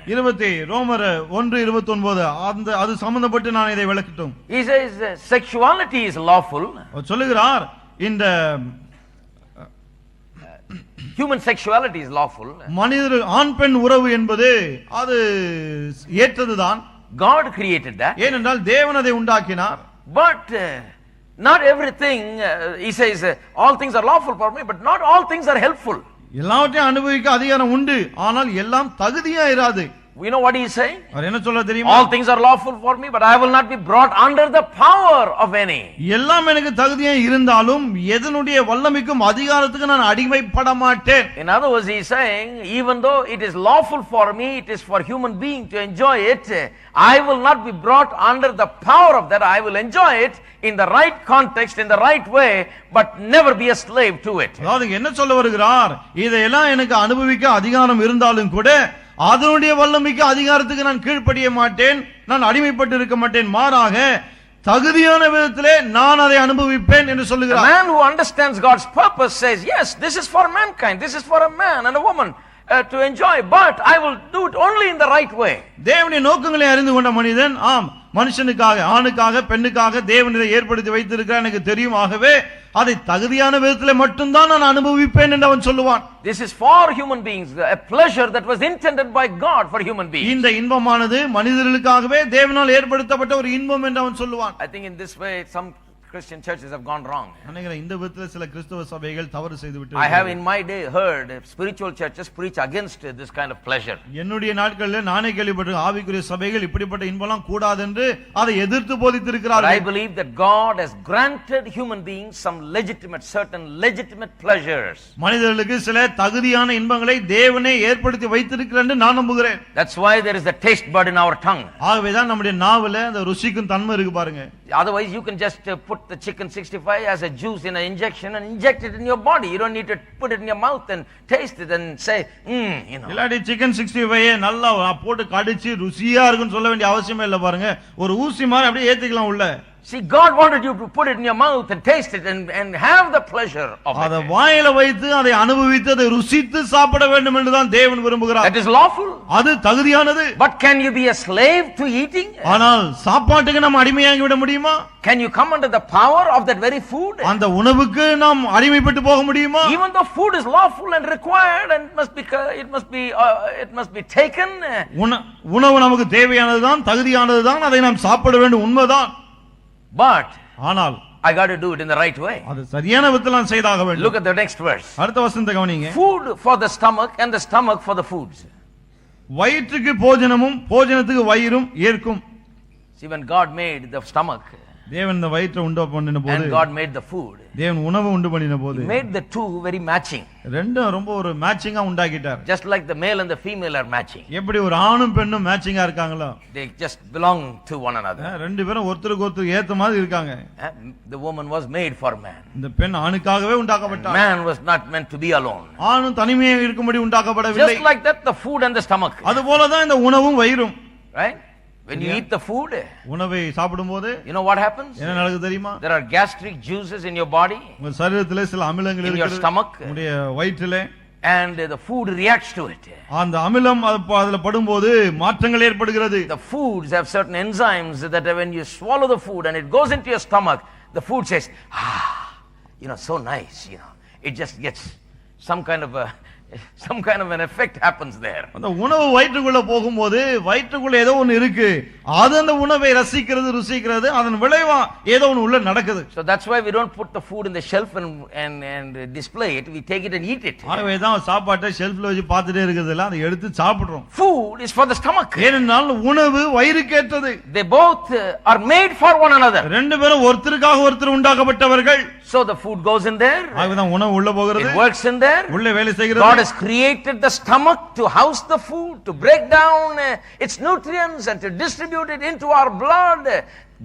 ரோமர் 1:29 அது சம்பந்தப்பட்டு நான் இதை விளக்கட்டும். He says sexuality is lawful. சொல்லுகிறார் இந்த human sexuality is lawful. மனிதர் ஆண் பெண் உறவு என்பது அது ஏற்றதுதான். God created that. ஏனென்றால் தேவன் அதை உண்டாக்கினார். But not everything, he says all things are lawful for me but not all things are helpful. எல்லாவற்றையும் அனுபவிக்க அதிகாரம் உண்டு ஆனால் எல்லாம் தகுதியா இராது. You know what he is saying? அவர் என்ன சொல்ல தெரியுமா? All things are lawful for me, but I will not be brought under the power of any. எல்லாம் எனக்கு தகுதியா இருந்தாலும் எதனுடைய வல்லமைக்கும் அதிகாரத்துக்கு நான் அடிமைப்பட மாட்டேன். In other words, he is saying, even though it is lawful for me, it is for human being to enjoy it, I will not be brought under the power of that. I will enjoy it in the right context, in the right way, but never be a slave to it. அதாவது என்ன சொல்ல வருகிறார்? இதையெல்லாம் எனக்கு அனுபவிக்க அதிகாரம் இருந்தாலும் கூட அதனுடைய வல்லமைக்கு அதிகாரத்துக்கு நான் கீழ்ப்படிய மாட்டேன், நான் அடிமைப்பட்டு இருக்க மாட்டேன். மாறாக தகுதியான விதத்திலே நான் அதை அனுபவிப்பேன் என்று சொல்லுகிறார். A man who understands God's purpose says, yes, this is for mankind, this is for a man and a woman to enjoy, but I will do it only in the right way. தேவனுடைய நோக்கங்களை அறிந்து கொண்ட மனிதன், ஆம், மனுஷனுக்காக, ஆணுக்காக, பெண்ணுக்காக தேவன் இதை ஏற்படுத்தி வைத்திருக்கிறார் எனக்கு தெரியும், ஆகவே அதை தகுதியான விதத்திலே மட்டும்தான் நான் அனுபவிப்பேன் என்று அவன் சொல்லுவான். This is for human beings, a pleasure that was intended by God for human beings. இந்த இன்பமானது மனிதர்களுக்காகவே தேவனால் ஏற்படுத்தப்பட்ட ஒரு இன்பம் என்று அவன் சொல்லுவான். I think in this way some Christian churches have gone wrong. நினைக்கிறேன் இந்த விதத்துல சில கிறிஸ்தவ சபைகள் தவறு செய்து விட்டு. I have in my day heard spiritual churches preach against this kind of pleasure. என்னுடைய நாட்களில் நானே கேள்விப்பட்ட ஆவிக்குரிய சபைகள் இப்படிப்பட்ட இன்பம்லாம் கூடாது என்று அதை எதிர்த்து போதித்திருக்கிறார்கள். I believe that God has granted human beings some certain legitimate pleasures. மனிதர்களுக்கு சில தகுதியான இன்பங்களை தேவனே ஏற்படுத்தி வைத்திருக்கிறார் என்று நான் நம்புகிறேன். That's why there is a taste bud in our tongue. ஆகவே தான் நம்முடைய நாவுல அந்த ருசிக்கும் தன்மை இருக்கு பாருங்க. Otherwise you can just put the chicken 65 as a juice in an injection and inject it in your body. You don't need to put it in your mouth and taste it and say, you know. இல்லாட்டி chicken 65 நல்லா போட்டு கடிச்சு ருசியா இருக்குன்னு சொல்ல வேண்டிய அவசியமே இல்ல பாருங்க. ஒரு ஊசி மாதிரி அப்படியே ஏத்திக்கலாம் உள்ள. See, God wanted you to put it in your mouth and taste it and have the pleasure of it. அத வாயில வைத்து அதை அனுபவித்து அதை ருசித்து சாப்பிட வேண்டும் என்று தான் தேவன் விரும்புகிறார். That is lawful. அது தகுதியானது. But can you be a slave to eating? ஆனால் சாப்பாட்டுக்கு நாம் அடிமையாகி விட முடியுமா? Can you come under the power of that very food? அந்த உணவுக்கு நாம் அடிமைப்பட்டு போக முடியுமா? Even though food is lawful and required and it must be taken. உணவு நமக்கு தேவையானதுதான், தகுதியானதுதான், அதை நாம் சாப்பிட வேண்டும், உண்மைதான். But ஆனால் I got to do it in the right way. அது சரியான விதத்தில் நான் செய்தாக வேண்டும். Look at the next verse. அடுத்த வசனத்தை கவனிங்க. Food for the stomach and the stomach for the foods. வயிற்றுக்கு போஜனமும் போஜனத்துக்கு வயிறும் ஏற்கும். See, when God made the stomach, தேவன் இந்த வயிற்றை உண்டு பண்ணின போது, and God made the food, தேவன் உணவு உண்டு பண்ணின போது, He made the two very matching. ரெண்டும் ரொம்ப ஒரு மேட்சிங்கா உண்டாக்கிட்டார். Just like the male and the female are matching. எப்படி ஒரு ஆணும் பெண்ணும் மேட்சிங்கா இருக்காங்களோ, they just belong to one another. ரெண்டு பேரும் ஒருத்தருக்கு ஒருத்தர் ஏத்த மாதிரி இருக்காங்க. The woman was made for man. இந்த பெண் ஆணுக்காகவே உண்டாக்கப்பட்டார். Man was not meant to be alone. ஆணும் தனிமையாக இருக்கும்படி உண்டாக்கப்படவில்லை. Just like that the food and the stomach. அதுபோல தான் இந்த உணவும் வயிறும். Right? When you eat the food, உணவை சாப்பிடும்போது you know what happens? என்ன நடக்குது தெரியுமா? There are gastric juices in your body. உங்க சரீரத்திலே சில அமிலங்கள் இருக்கு. In your stomach. உங்களுடைய வயிற்றிலே. And the food reacts to it. அந்த அமிலம் அதுல படும்போது மாற்றங்கள் ஏற்படுகிறது. The foods have certain enzymes that when you swallow the food and it goes into your stomach, the food says, so nice, It just gets some kind of an effect happens there. அந்த உணவு வயிற்றுக்குள்ள போகும்போது வயிற்றுக்குள்ள ஏதோ ஒன்னு இருக்கு, அது அந்த உணவை ரசிக்கிறது, ருசிக்கிறது, அதன் விளைவா ஏதோ ஒன்னு உள்ள நடக்குது. So that's why we don't put the food in the shelf and display it. We take it and eat it. ஆகவே தான் சாப்பாட்டை ஷெல்ஃப்ல வச்சு பார்த்துட்டே இருக்குது இல்ல, அதை எடுத்து சாப்பிடுறோம். Food is for the stomach. ஏனென்றால் உணவு வயிறுக்கு ஏற்றது. They both are made for one another. ரெண்டு பேரும் ஒருத்தருக்காக ஒருத்தர் உண்டாக்கப்பட்டவர்கள். So the food goes in there. ஆகவே தான் உணவு உள்ள போகிறது. It works in there. உள்ள வேலை செய்கிறது. God has created the stomach to house the food, to break down its nutrients and to distribute it into our blood.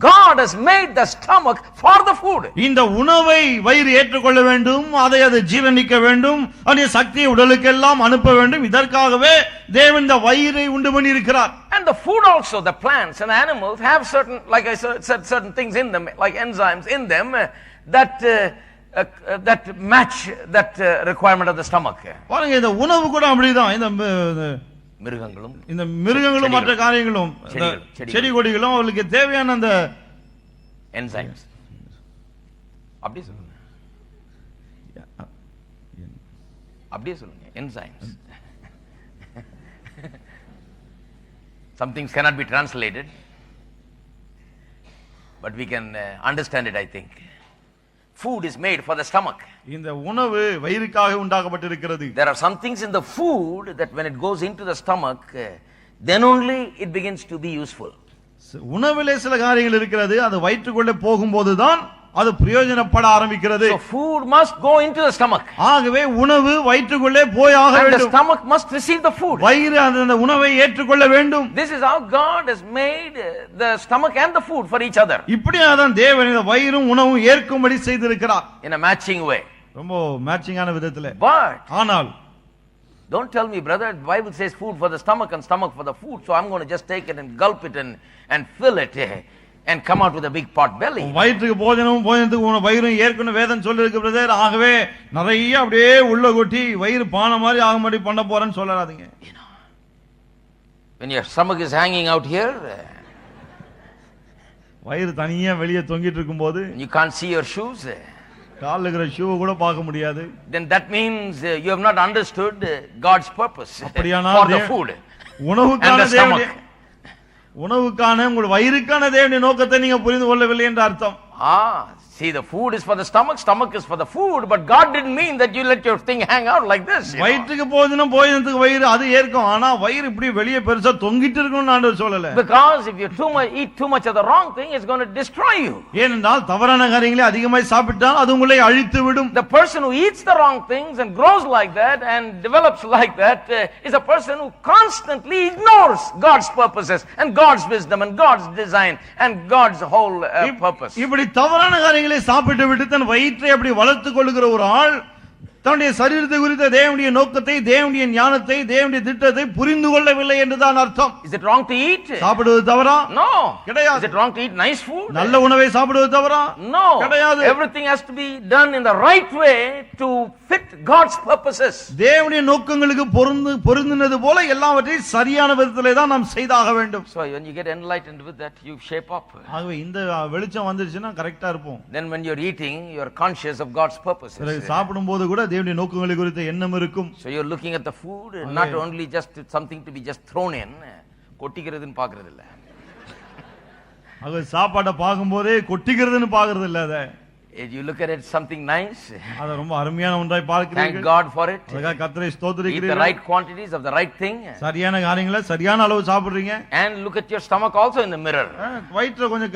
God has made the stomach for the food. இந்த உணவை வயிறு ஏற்றுக்கொள்ள வேண்டும், அதை அது ஜீரணிக்க வேண்டும், அதே சக்தியை உடலுக்கு எல்லாம் அனுப்ப வேண்டும். இதற்காகவே தேவன் இந்த வயிறை உண்டு பண்ணி இருக்கிறார். And the food also, the plants and animals have certain, like I said, certain things in them, like enzymes in them that match that requirement of the stomach. பாருங்க, இந்த உணவு கூட அப்படிதான். இந்த மிருகங்களும் மற்ற காரியங்களும் செடி கொடிகளும் அவங்களுக்கு தேவையான அந்த enzymes. அப்படியே சொல்லுங்க enzymes. Some things cannot be translated, but we can understand it, I think. Food is made for the stomach. இந்த உணவு வயிறுக்காக உண்டாக்கப்பட்டிருக்கிறது. There are some things in the food that when it goes into the stomach, then only it begins to be useful. உணவிலே சில காரியங்கள் இருக்கிறது, அது வயிற்றுக்குள்ளே போகும்போதுதான் அது பிரயோஜனப்பட ஆரம்பிக்கிறது. So food must go into the stomach. ஆகவே உணவு வயிற்றுக்குள்ளே போய் ஆக And the வேண்டும். stomach must receive the food. வயிறு அந்த உணவை ஏற்றுக்கொள்ள வேண்டும். This is how God has made the stomach and the food for each other. இப்படியாதான் தேவன் இந்த வயிறும் உணவும் ஏற்கும்படி செய்திருக்கிறார். In a matching way. ரொம்ப மேட்சிங்கான விதத்திலே. But ஆனால் don't tell me, brother, the Bible says food for the stomach and stomach for the food, so I'm going to just take it and gulp it and fill it and come out with a big pot belly. வயிற்றுக்கு போஜனமும் போஜனத்துக்கு வயிறும் ஏற்கனவே வேதம் சொல்லிருக்கு brother. ஆகவே நிறைய அப்படியே உள்ள கொட்டி வயிறு பானை மாதிரி ஆகும்படி பண்ண போறேன்னு சொல்லறாதீங்க. When your stomach is hanging out here, வயிறு தனியா வெளியே தொங்கிட்டு இருக்கும்போது you can't see your shoes, கால்ல இருக்கிற ஷூ கூட பார்க்க முடியாது. then that means you have not understood God's purpose அப்படியானால் for the food உணவுக்கான and the stomach. உணவுக்கான உங்கள் வயிறுக்கான தேவனுடைய நோக்கத்தை நீங்க புரிந்து கொள்ளவில்லை என்ற அர்த்தம். See, the food is for the stomach, stomach is for the food, but God didn't mean that you let your thing hang out like this. வயிற்றுக்கு போஜனம் போஜனத்துக்கு வயிறு அது ஏற்கும். ஆனா வயிறு இப்படி வெளியே பெருசா தொங்கிட்டு இருக்கும்னு ஆண்டவர் சொல்லல. Because if you eat too much of the wrong thing, it's going to destroy you. ஏனென்றால் தவறான காரியங்களை அதிகமாய் சாப்பிட்டால் அது உங்களை அழித்து விடும். The person who eats the wrong things and grows like that and develops like that is a person who constantly ignores God's purposes and God's wisdom and God's design and God's whole purpose. இப்படி தவறான காரியங்களை சாப்பிட்டு விட்டு தன் வயிற்றை அப்படி வளர்த்துக் கொள்ளுகிற ஒரு ஆள் தன்னுடைய சரீரத்தை குறித்த தேவனுடைய நோக்கத்தை, தேவனுடைய ஞானத்தை, தேவனுடைய திட்டத்தை புரிந்து கொள்ளவில்லை என்றுதான் அர்த்தம். Is it wrong to eat? சாப்பிடுவது தவறா? No. கிடையாது. Is it wrong to eat nice food? நல்ல உணவை சாப்பிடுவது தவறா? No. கிடையாது. Everything has to be done in the right way to fit God's purposes. தேவனுடைய நோக்கங்களுக்கு பொருந்தினது போல எல்லாவற்றையும் சரியான விதத்திலே தான் நாம் செய்தாக வேண்டும். So when you get enlightened with that, you shape up. ஆகவே இந்த வெளிச்சம் வந்துருச்சுன்னா கரெக்ட்டா இருப்போம். Then when you're eating, you're conscious of God's purposes. சாப்பிடும்போது கூட தேவனுடைய நோக்கங்களை குறித்த எண்ணம் இருக்கும். So you're looking at the food, not only just something to be just thrown in, கொட்டிக்கிறதுன்னு பார்க்கிறது இல்ல. அது சாப்பாட்டை பாக்கும்போதே கொட்டிக்கிறதுன்னு பார்க்கிறது இல்ல. அத you look at it something nice, அது ரொம்ப அருமையான ஒன்றாய் பார்க்கிறீர்கள். thank God for it. அதுக்காக கர்த்தரை Eat ஸ்தோத்திரிக்கிறீர்கள். the right quantities of the right thing. சரியான காரியங்களை சரியான அளவு சாப்பிடுறீங்க. And look at your stomach also in the mirror. வயிற்ற கொஞ்சம்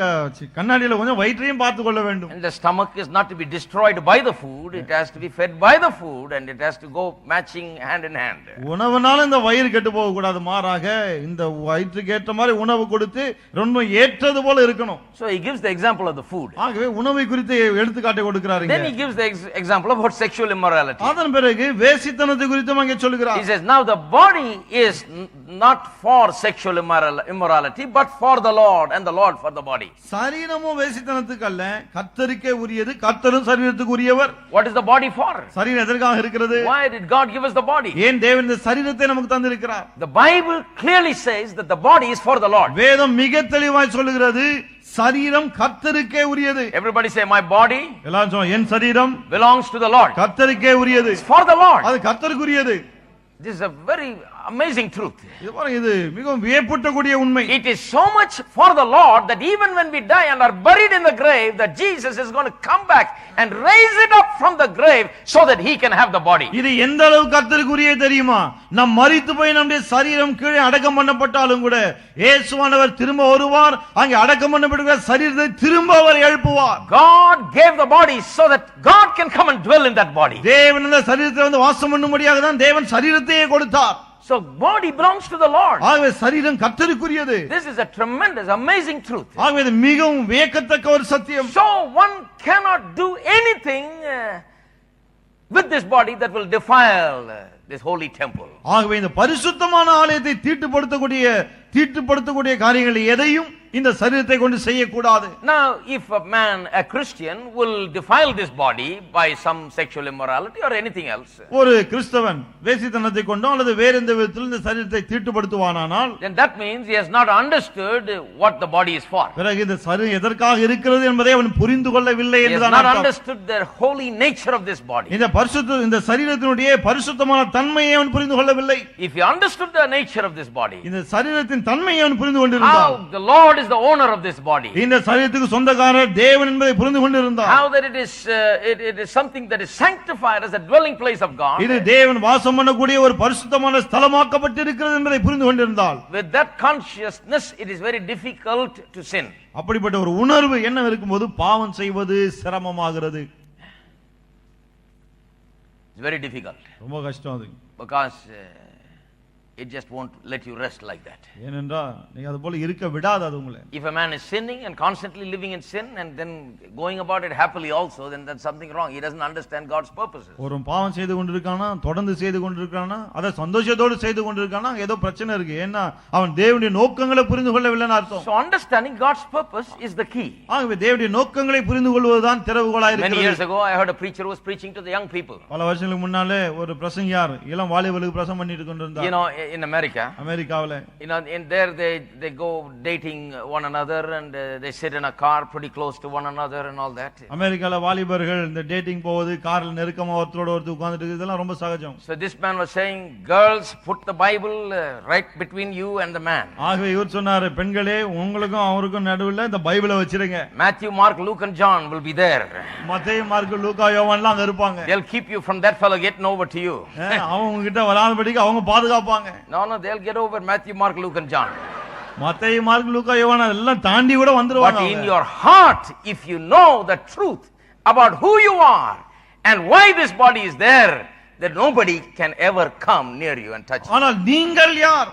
கண்ணாடியில கொஞ்சம் வயிற்றையும் பார்த்து கொள்ள வேண்டும். And the stomach is not to be destroyed by the food, it has to be fed by the food and it has to go matching hand in hand. உணவுனால இந்த வயிறு கெட்டு போக கூடாது, மாறாக இந்த வயிற்றுக்கு ஏற்ற மாதிரி உணவு கொடுத்து ரொம்ப ஏற்றது போல இருக்கணும். So he gives the example of the food. ஆகவே உணவை குறித்து எடுத்துக்காட்டை கொடுக்கிறார். Then he gives the example about sexual immorality. அதன் பிறகு வேசித்தனத்தை குறித்து அங்கே சொல்கிறார். He says now the body is not for sexual immorality but for the Lord and the Lord for the body. சரீரமோ வேசித்தனத்துக்கு அல்ல, கர்த்தருக்கே உரியது, கர்த்தரும் சரீரத்துக்கு உரியவர். What is the body for? சரீரம் எதற்காக இருக்கிறது? Why did God give us the body? ஏன் தேவன் இந்த சரீரத்தை நமக்கு தந்திருக்கிறார்? The Bible clearly says that the body is for the Lord. வேதம் மிக தெளிவாய் சொல்லுகிறது சரீரம் கர்த்தருக்கே உரியது. Everybody say my body, எல்லாரும் சொல்லுங்க, என் சரீரம் belongs to the Lord. கர்த்தருக்கே உரியது. It's for the Lord. அது கர்த்தருக்கு உரியது. This is a very amazing truth. இது மிகவும் வியப்பூட்டக்கூடிய உண்மை. It is so much for the Lord that even when we die and are buried in the grave, that Jesus is going to come back and raise it up from the grave so that he can have the body. இது எந்த அளவு கர்த்தருக்கு உரியது தெரியுமா? நாம் மரித்து போய் நம்முடைய சரீரம் கீழே அடக்கம் பண்ணப்பட்டாலும் கூட இயேசுவானவர் திரும்ப வருவார், அங்கே அடக்கம் பண்ணப்பட்ட சரீரத்தை திரும்ப அவர் எழுப்புவார். God gave the body so that God can come and dwell in that body. தேவன் அந்த சரீரத்தில் வந்து வாசம் பண்ணும்படியாக தான் தேவன் சரீரத்தையே கொடுத்தார். So body belongs to the Lord. ஆகவே சரீரம் கர்த்தருக்குரியது. This is a tremendous, amazing truth. ஆகவே இது மிகவும் வியக்கத்தக்க ஒரு சத்தியம். So one cannot do anything with this body that will defile this holy temple. ஆகவே இந்த பரிசுத்தமான ஆலயத்தை தீட்டுப்படுத்தக்கூடிய காரியங்கள் எதையும் இந்த சரீரத்தை கொண்டு செய்யக்கூடாது. Now if a man, a Christian, will defile this body by some sexual immorality or anything else, ஒரு கிறிஸ்தவன் வேசித்தனத்தை கொண்டோ அல்லது வேற எந்த விதத்தில் இந்த சரீரத்தை தீட்டுப்படுத்துவானானால், then that means he has not understood what the body is for. பிறகு இந்த சரீரம் எதற்காக இருக்கிறது என்பதை அவன் புரிந்து கொள்ளவில்லை He has என்றுதான் not அர்த்தம். understood the holy nature of this body. இந்த சரீரத்தினுடைய பரிசுத்தமான தன்மையை அவன் புரிந்து கொள்ளவில்லை. If he understood the nature of this body, இந்த சரீரத்தின் தன்மையை அவன் புரிந்து கொண்டிருந்தால், how the Lord God is the owner of this body. இந்த சரீரத்துக்கு சொந்தக்காரர் தேவன் என்பதை புரிந்து கொண்டிருந்தார். How that it is something that is sanctified as a dwelling place of God. இது தேவன் வாசம் பண்ணக்கூடிய ஒரு பரிசுத்தமான ஸ்தலமாக்கப்பட்டிருக்கிறது என்பதை புரிந்து கொண்டிருந்தார். With that consciousness, it is very difficult to sin. அப்படிப்பட்ட ஒரு உணர்வு என்ன இருக்கும்போது பாவம் செய்வது சிரமமாகிறது. It's very difficult. ரொம்ப கஷ்டம் அது. Because it just won't let you rest like that. ஏனென்றா நீ அது போல இருக்க விடாது அது உங்களை. If a man is sinning and constantly living in sin and then going about it happily also, then that's something wrong. He doesn't understand God's purposes. ஒரு பாவம் செய்து கொண்டிருக்கானா, தொடர்ந்து செய்து கொண்டிருக்கானா, அத சந்தோஷத்தோடு செய்து கொண்டிருக்கானா, ஏதோ பிரச்சனை இருக்கு. ஏன்னா அவன் தேவனுடைய நோக்கங்களை புரிந்து கொள்ளவில்லைன்னு அர்த்தம். So understanding God's purpose is the key. ஆகவே தேவனுடைய நோக்கங்களை புரிந்து கொள்வதுதான் திறவுகோலாய் இருக்கிறது. Many years ago I heard a preacher was preaching to the young people. பல வருஷங்களுக்கு முன்னாலே ஒரு பிரசங்கியார் இளம் வாலிபர்களுக்கு பிரசங்கம் பண்ணிட்டு கொண்டிருந்தார். You know, in America, அமெரிக்காவில, you know, in there they go dating one another and they sit in a car pretty close to one another and all that. அமெரிக்கால வாலிபர்கள் இந்த டேட்டிங் போவது, கார்ல நெருக்கமா ஒருத்தரோட ஒருத்தர் உட்கார்ந்துட்டு இதெல்லாம் ரொம்ப சகஜம். So this man was saying, girls, put the Bible right between you and the man. ஆகவே இவர் சொன்னாரு, பெண்களே உங்களுக்கும் அவருக்கும் நடுவுல இந்த பைபிளை வச்சிருங்க. Matthew, Mark, Luke and John will be there. மத்தேயு, மார்க்கு, லூக்கா, யோவான்லாம் அங்க இருப்பாங்க. They'll keep you from that fellow getting over to you. அவங்க கிட்ட வராதபடிக்கு அவங்க பாதுகாப்பாங்க. No, they'll get over Matthew, Mark, Luke and John. மத்தேயு, மார்க்கு, லூக்கா, யோவான் எல்லாம் தாண்டி கூட வந்துருவாங்க. But in your heart, if you know the truth about who you are and why this body is there, that nobody can ever come near you and touch you. ஆனால் நீங்கள் யார்,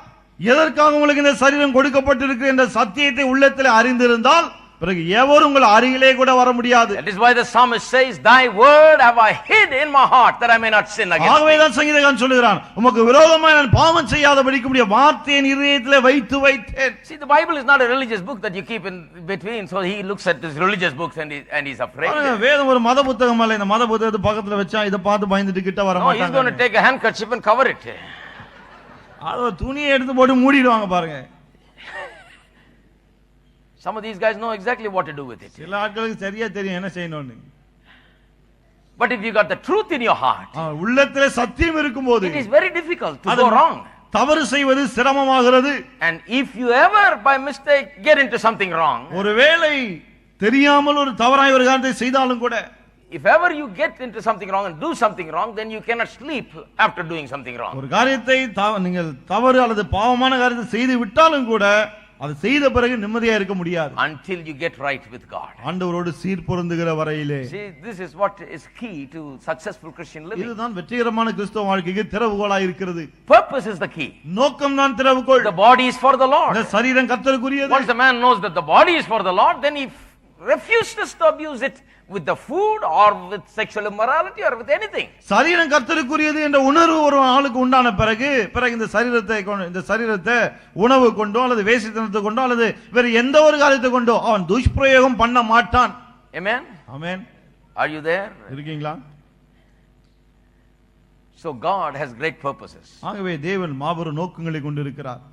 எதற்காக உங்களுக்கு இந்த சரீரம் கொடுக்கப்பட்டிருக்கிற என்ற சத்தியத்தை உள்ளத்தில் அறிந்திருந்தால் பிறகு எவரும் உங்கள் அருகிலே கூட வர முடியாது. That is why the psalmist says, thy word have I hid in my heart that I may not sin against thee. ஆகவே தான் சங்கீதக்காரன் சொல்கிறான், உமக்கு விரோதமாய் நான் பாவம் செய்யாதபடிக்கு உம்முடைய வார்த்தையை என் இதயத்திலே வைத்து வைத்தேன். See, the Bible is not a religious book that you keep in between, so he looks at this religious books and he's afraid. வேதம் ஒரு மத புத்தகம் அல்ல. இந்த மத புத்தகத்தை பக்கத்துல வச்சா இத பார்த்து பயந்துட்டு கிட்ட வர மாட்டாங்க. No, he's going to take a handkerchief and cover it. அது துணியை எடுத்து போட்டு மூடிடுவாங்க பாருங்க. Some of these guys know exactly what to do with it. சில ஆட்களுக்கு சரியா தெரியும் என்ன செய்யணும்னு. But if you got the truth in your heart, உள்ளத்திலே சத்தியம் இருக்கும்போது it is very difficult to go wrong. தவறு செய்வது சிரமமாகிறது. And if you ever by mistake get into something wrong, ஒருவேளை தெரியாமல் ஒரு தவறான ஒரு காரியத்தை செய்தாலும் கூட, if ever you get into something wrong and do something wrong, then you cannot sleep after doing something wrong. ஒரு காரியத்தை நீங்கள் தவறு அல்லது பாவமான காரியத்தை செய்து விட்டாலும் கூட அது செய்த பிறகு நிம்மதியா இருக்க முடியாது. Until you get right with God. ஆண்டவரோடு சீர் பொருந்துகிற வரையிலே. See, this is what is key to successful Christian living. இதுதான் வெற்றிகரமான கிறிஸ்தவ வாழ்க்கைக்கு திறவுகோலாய் இருக்கிறது. Purpose is the key. நோக்கம் தான் திறவுகோல். The body is for the Lord. இந்த சரீரம் கர்த்தருக்குரியது. Once the man knows that the body is for the Lord, then he refuses to abuse it with the food or with sexual immorality or with anything. சரீரம் கர்த்தருக்குரியது என்ற உணர்வு ஒரு ஆளுக்கு உண்டான பிறகு இந்த சரீரத்தை உணவு கொண்டோ அல்லது வேசித்தனத்தை கொண்டோ அல்லது வேற எந்த ஒரு காரியத்தை கொண்டோ அவன் துஷ்பிரயோகம் பண்ண மாட்டான். Amen. Amen. Are you there? இருக்கீங்களா? So God has great purposes. ஆகவே தேவன் மாபெரும் நோக்கங்களை கொண்டிருக்கிறார்.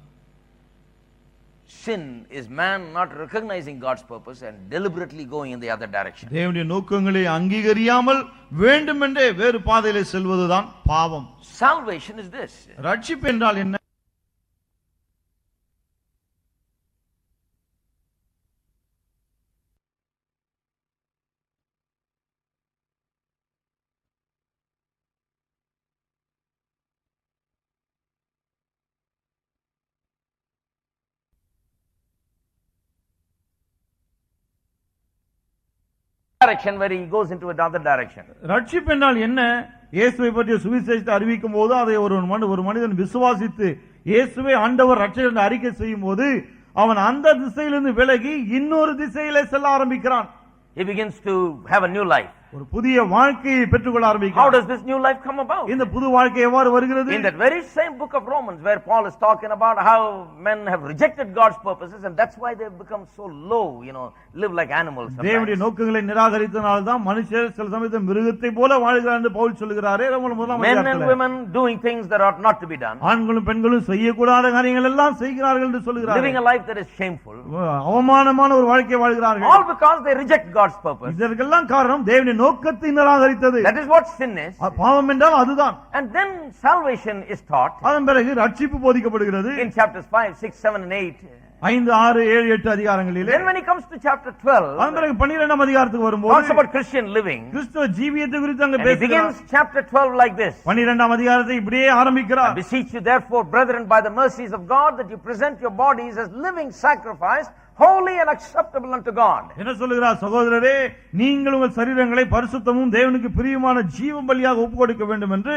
Sin is man not recognizing God's purpose and deliberately going in the other direction. தேவனுடைய நோக்கங்களை அங்கீகரியாமல் வேண்டுமென்றே வேறு பாதையிலே செல்வதுதான் பாவம். Salvation is this. ரட்சிப்பு என்றால் என்ன? Direction where he goes into another direction. ரட்சிப்பு என்றால் என்ன? இயேசுவை பற்றிய சுவிசேஷத்தை அறிவிக்கும் போது அதை ஒரு மனிதன் விசுவாசித்து இயேசுவை ஆண்டவர் இரட்சகர் என்று அறிக்கை செய்யும் போது அவன் அந்த திசையிலிருந்து விலகி இன்னொரு திசையிலே செல்ல ஆரம்பிக்கிறான். He begins to have a new life. ஒரு புதிய வாழ்க்கையை பெற்றுக்கொள்ள ஆரம்பிக்கிறான். How does this new life come about? இந்த புது வாழ்க்கை எவ்வாறு வருகிறது? In that very same book of Romans where Paul is talking about how men have rejected God's purposes and that's why they have become so low, live like animals. தேவனுடைய நோக்கங்களை நிராகரித்ததால் தான் மனுஷர் சில சமயத்தில் மிருகத்தை போல வாழ்கிறார் என்று Pavul சொல்கிறாரே. Men and women doing things that ought not to be done. ஆண்களும் பெண்களும் செய்யக்கூடாத காரியங்கள் எல்லாம் செய்கிறார்கள் என்று சொல்கிறார். Living a life that is shameful. அவமானமான ஒரு வாழ்க்கை வாழ்கிறார்கள். All because they reject God's purpose. இதற்கெல்லாம் காரணம் தேவனுடைய நோக்கத்தை நிராகரித்தது. That is what sin is. பாவம் என்றால் அதுதான். And then salvation is taught. அதன் பிறகு ரட்சிப்பு போதிக்கப்படுகிறது. In chapters 5, 6, 7 and 8. 5, 6, 7, 8 அதிகாரங்களிலே. Then when he comes to chapter 12, அதன் பிறகு 12ஆம் அதிகாரத்துக்கு வரும்போது talks about Christian living. கிறிஸ்தவ ஜீவியத்தை குறித்து அங்க And he பேசுகிறார். begins chapter 12 like this. 12ஆம் அதிகாரத்தை இப்படியே ஆரம்பிக்கிறார். I beseech you therefore, brethren, by the mercies of God, that you present your bodies as living sacrifice, holy and acceptable unto God. என்ன சொல்லுகிறார்? சகோதரரே, நீங்கள் உங்கள் சரீரங்களை பரிசுத்தமும் தேவனுக்கு பிரியமான ஜீவ பலியாக ஒப்புக்கொடுக்க வேண்டும் என்று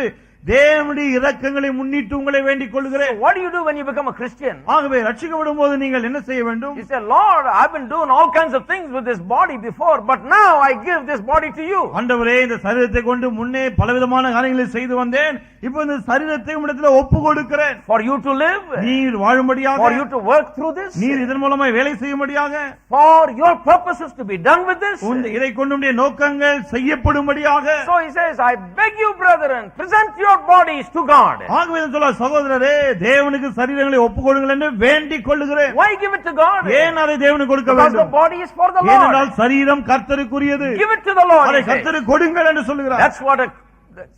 தேவனுடைய இரக்கங்களை முன்னிட்டு உங்களை வேண்டிக் கொள்கிறேன். What do you do when you become a Christian? ஆகவே ரட்சிக்கப்படும் போது நீங்கள் என்ன செய்ய வேண்டும்? You say, Lord, I've been doing all kinds of things with this body before, but now I give this body to you. ஆண்டவரே, இந்த சரீரத்தை கொண்டு முன்னே பலவிதமான காரியங்களை செய்து வந்தேன், இப்போ இந்த சரீரத்தை உம்மிடத்தில் ஒப்புக்கொடுக்கிறேன். For you to live, நீர் வாழும்படியாக, for you to work through this, நீர் இதன் மூலமாய் வேலை செய்யும்படியாக, for your purposes to be done with this. இதை கொண்டு உம்முடைய நோக்கங்கள் செய்யப்படும்படியாக. So he says, I beg you, brethren, present your bodies to God. ஆகவே சொல்ல, சகோதரரே, தேவனுக்கு சரீரங்களை ஒப்புக்கொடுங்கள் என்று வேண்டிக் கொள்ளுகிறேன். Why give it to God? ஏன் அதை தேவனுக்கு கொடுக்க Because the வேண்டும்? body is for the Lord. ஏனென்றால் சரீரம் கர்த்தருக்குரியது. Give it to the Lord. அதை கர்த்தருக்கு கொடுங்கள் என்று சொல்லுகிறார். That's what a